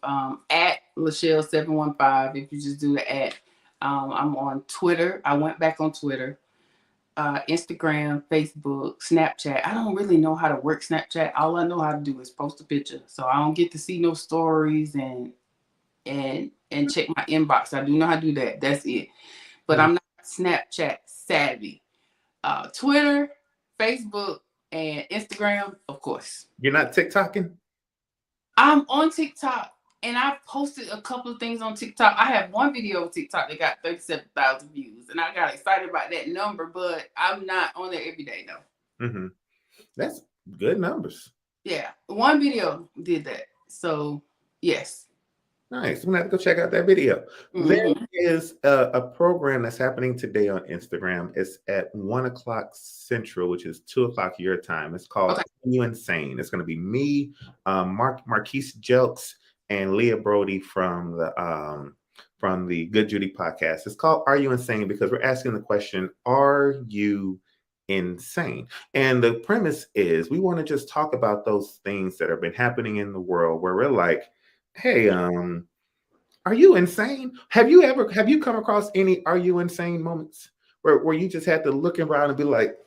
K: at LaShelle715. If you just do the at, I'm on Twitter. I went back on Twitter, Instagram, Facebook, Snapchat. I don't really know how to work Snapchat. All I know how to do is post a picture, so I don't get to see no stories and check my inbox. I do know how to do that. That's it. But I'm not Snapchat savvy. Twitter, Facebook, and Instagram, of course.
D: You're not TikToking?
K: I'm on TikTok, and I've posted a couple of things on TikTok. I have one video on TikTok that got 37,000 views, and I got excited about that number, but I'm not on there every day, though.
D: Mm-hmm. That's good numbers.
K: Yeah, one video did that. So, yes.
D: Nice. I'm going to have to go check out that video. Mm-hmm. There is a program that's happening today on Instagram. It's at 1:00 Central, which is 2:00 your time. It's called Are You Insane? It's going to be me, Marquise Jelks, and Leah Brody from the Good Judy podcast. It's called Are You Insane? Because we're asking the question, are you insane? And the premise is we want to just talk about those things that have been happening in the world where we're like, hey, are you insane? Have you come across any are you insane moments where you just had to look around and be like,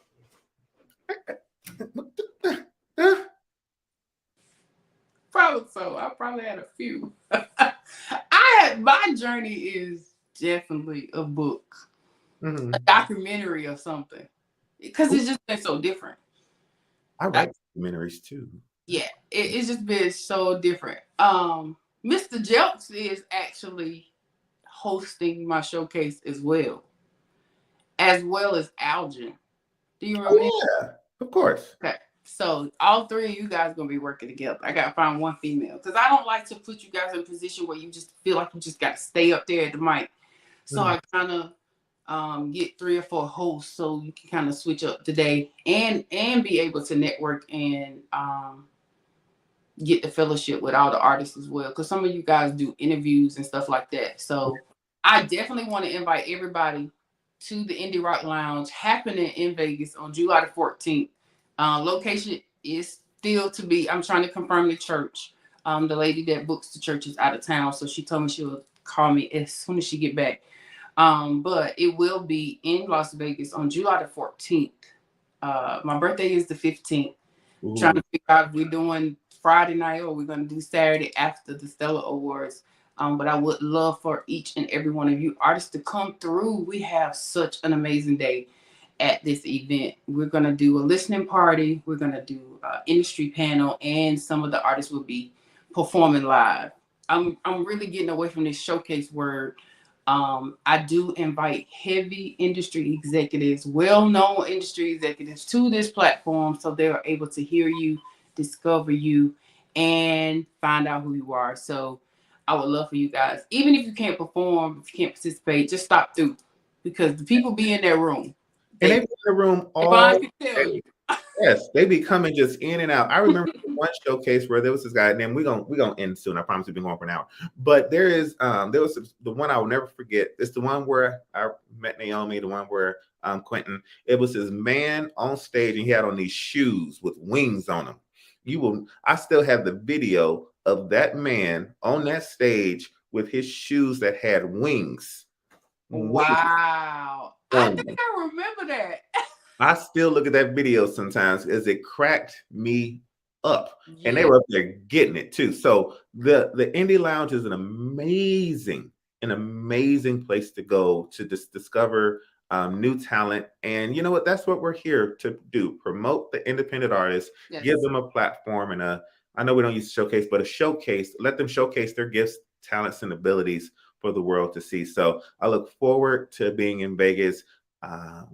K: Probably so. I probably had a few. My journey is definitely a book, a documentary or something, because it's just been so different.
D: I write documentaries too.
K: Yeah, it's just been so different. Mr. Jelks is actually hosting my showcase as well as Algin. Do you remember?
D: Yeah, of course.
K: Okay, so all three of you guys are gonna be working together. I gotta find one female because I don't like to put you guys in a position where you just feel like you just gotta stay up there at the mic. So I kind of get 3 or 4 hosts so you can kind of switch up today and be able to network and get the fellowship with all the artists as well, because some of you guys do interviews and stuff like that. So I definitely want to invite everybody to the Indie Rock Lounge happening in Vegas on July the 14th. Location is still to be, I'm trying to confirm the church. The lady that books the church is out of town, so she told me she'll call me as soon as she get back. But it will be in Las Vegas on July the 14th. My birthday is the 15th.
D: Ooh.
K: Trying to figure out if we're doing Friday night or we're going to do Saturday after the Stellar Awards. But I would love for each and every one of you artists to come through. We have such an amazing day at this event. We're going to do a listening party. We're going to do an industry panel, and some of the artists will be performing live. I'm really getting away from this showcase word. I do invite heavy industry executives, well-known industry executives to this platform so they are able to hear you, discover you, and find out who you are. So I would love for you guys, even if you can't perform, if you can't participate, just stop through because the people be in their room.
D: And they be in the room all day. Yes, they be coming just in and out. I remember one showcase where there was this guy, and then we're gonna end soon. I promise we've been going for an hour. But there was the one I will never forget. It's the one where I met Naomi, the one where Quentin. It was this man on stage, and he had on these shoes with wings on them. I still have the video of that man on that stage with his shoes that had wings.
K: Wow. I think I remember that.
D: I still look at that video sometimes as it cracked me up. Yeah. And they were up there getting it too. So the Indie Lounge is an amazing place to go to discover new talent. And you know what? That's what we're here to do. Promote the independent artists, yes. Give them a platform and I know we don't use showcase, but a showcase, let them showcase their gifts, talents, and abilities for the world to see. So I look forward to being in Vegas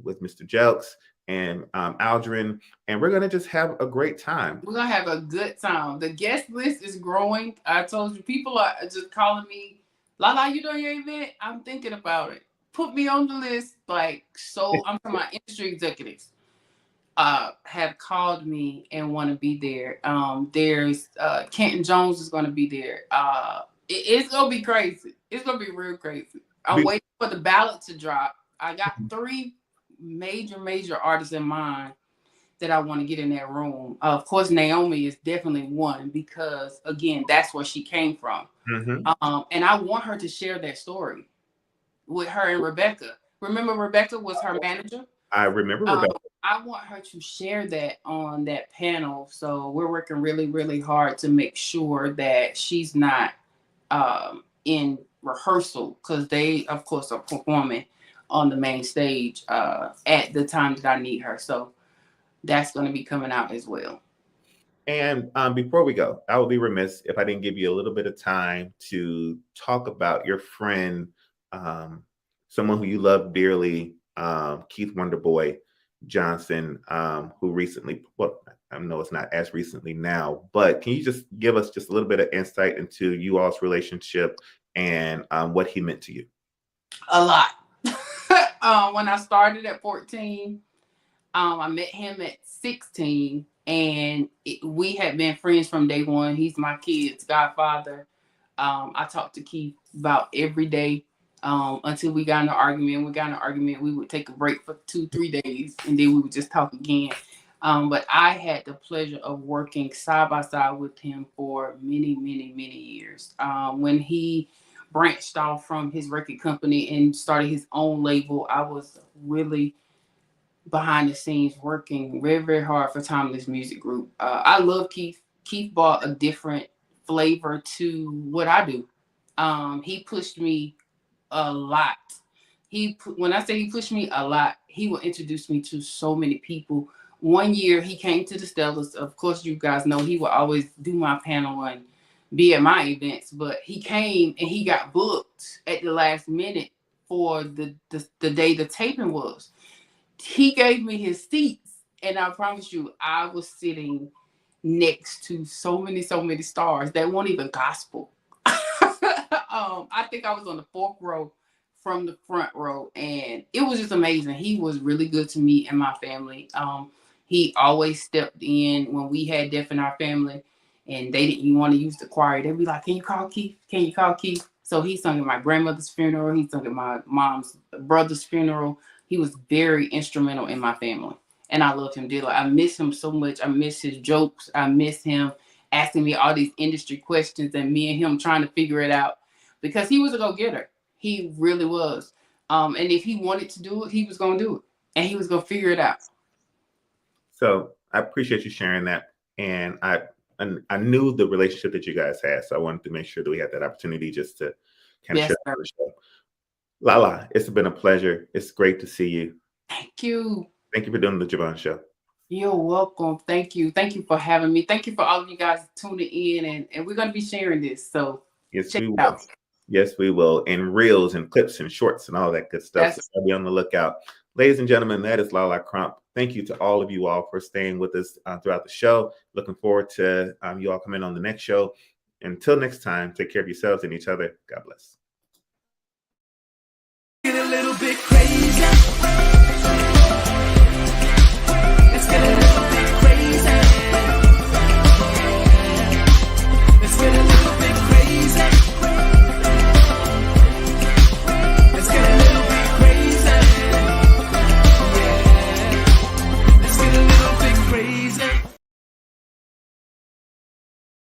D: with Mr. Jelks and Aldrin, and we're gonna just have a great time.
K: We're gonna have a good time. The guest list is growing. I told you, people are just calling me, LaLa, you doing your event? I'm thinking about it. Put me on the list. I'm talking about industry executives have called me and want to be there. There's Kenton Jones is gonna be there. It's gonna be crazy. It's gonna be real crazy. I'm waiting for the ballot to drop. I got 3 major artists in mind that I want to get in that room. Of course, Naomi is definitely one because, again, that's where she came from. Mm-hmm. And I want her to share that story with her and Rebecca. Remember, Rebecca was her manager?
D: I remember Rebecca.
K: I want her to share that on that panel. So we're working really, really hard to make sure that she's not in rehearsal because they, of course, are performing on the main stage at the time that I need her. So that's going to be coming out as well.
D: And before we go, I would be remiss if I didn't give you a little bit of time to talk about your friend, someone who you love dearly, Keith Wonderboy Johnson, who recently, well, I know it's not as recently now, but can you just give us just a little bit of insight into you all's relationship and what he meant to you?
K: A lot. When I started at 14, I met him at 16, and we had been friends from day one. He's my kid's godfather. I talked to Keith about every day until we got in an argument. We would take a break for 2-3 days, and then we would just talk again. But I had the pleasure of working side by side with him for many years. When he branched off from his record company and started his own label, I was really behind the scenes working very hard for Timeless Music Group. I love Keith. Keith brought a different flavor to what I do. He pushed me a lot. When I say he pushed me a lot, he will introduce me to so many people. One year he came to the Stellars. Of course, you guys know he will always do my panel and be at my events, but he came and he got booked at the last minute for the day the taping was. He gave me his seats, and I promise you, I was sitting next to so many stars that weren't even gospel. I think I was on the 4th row from the front row, and it was just amazing. He was really good to me and my family. He always stepped in when we had death in our family, and they didn't want to use the choir. They'd be like, "Can you call Keith? Can you call Keith?" So he sung at my grandmother's funeral. He sung at my mom's brother's funeral. He was very instrumental in my family, and I loved him dearly. I miss him so much. I miss his jokes. I miss him asking me all these industry questions and me and him trying to figure it out. But because he was a go-getter. He really was. And if he wanted to do it, he was going to do it, and he was going to figure it out.
D: So I appreciate you sharing that. And I knew the relationship that you guys had, so I wanted to make sure that we had that opportunity just to kind of share the show. LaLa, it's been a pleasure. It's great to see you.
K: Thank you.
D: Thank you for doing the Javon Show.
K: You're welcome. Thank you. Thank you for having me. Thank you for all of you guys tuning in, and we're going to be sharing this. So
D: yes,
K: check
D: we
K: it
D: will.
K: out.
D: Yes, we will. And reels and clips and shorts and all that good stuff. So I'll be on the lookout. Ladies and gentlemen, that is LaLa Crump. Thank you to all of you all for staying with us throughout the show. Looking forward to you all coming on the next show. Until next time, take care of yourselves and each other. God bless.
J: Get a little bit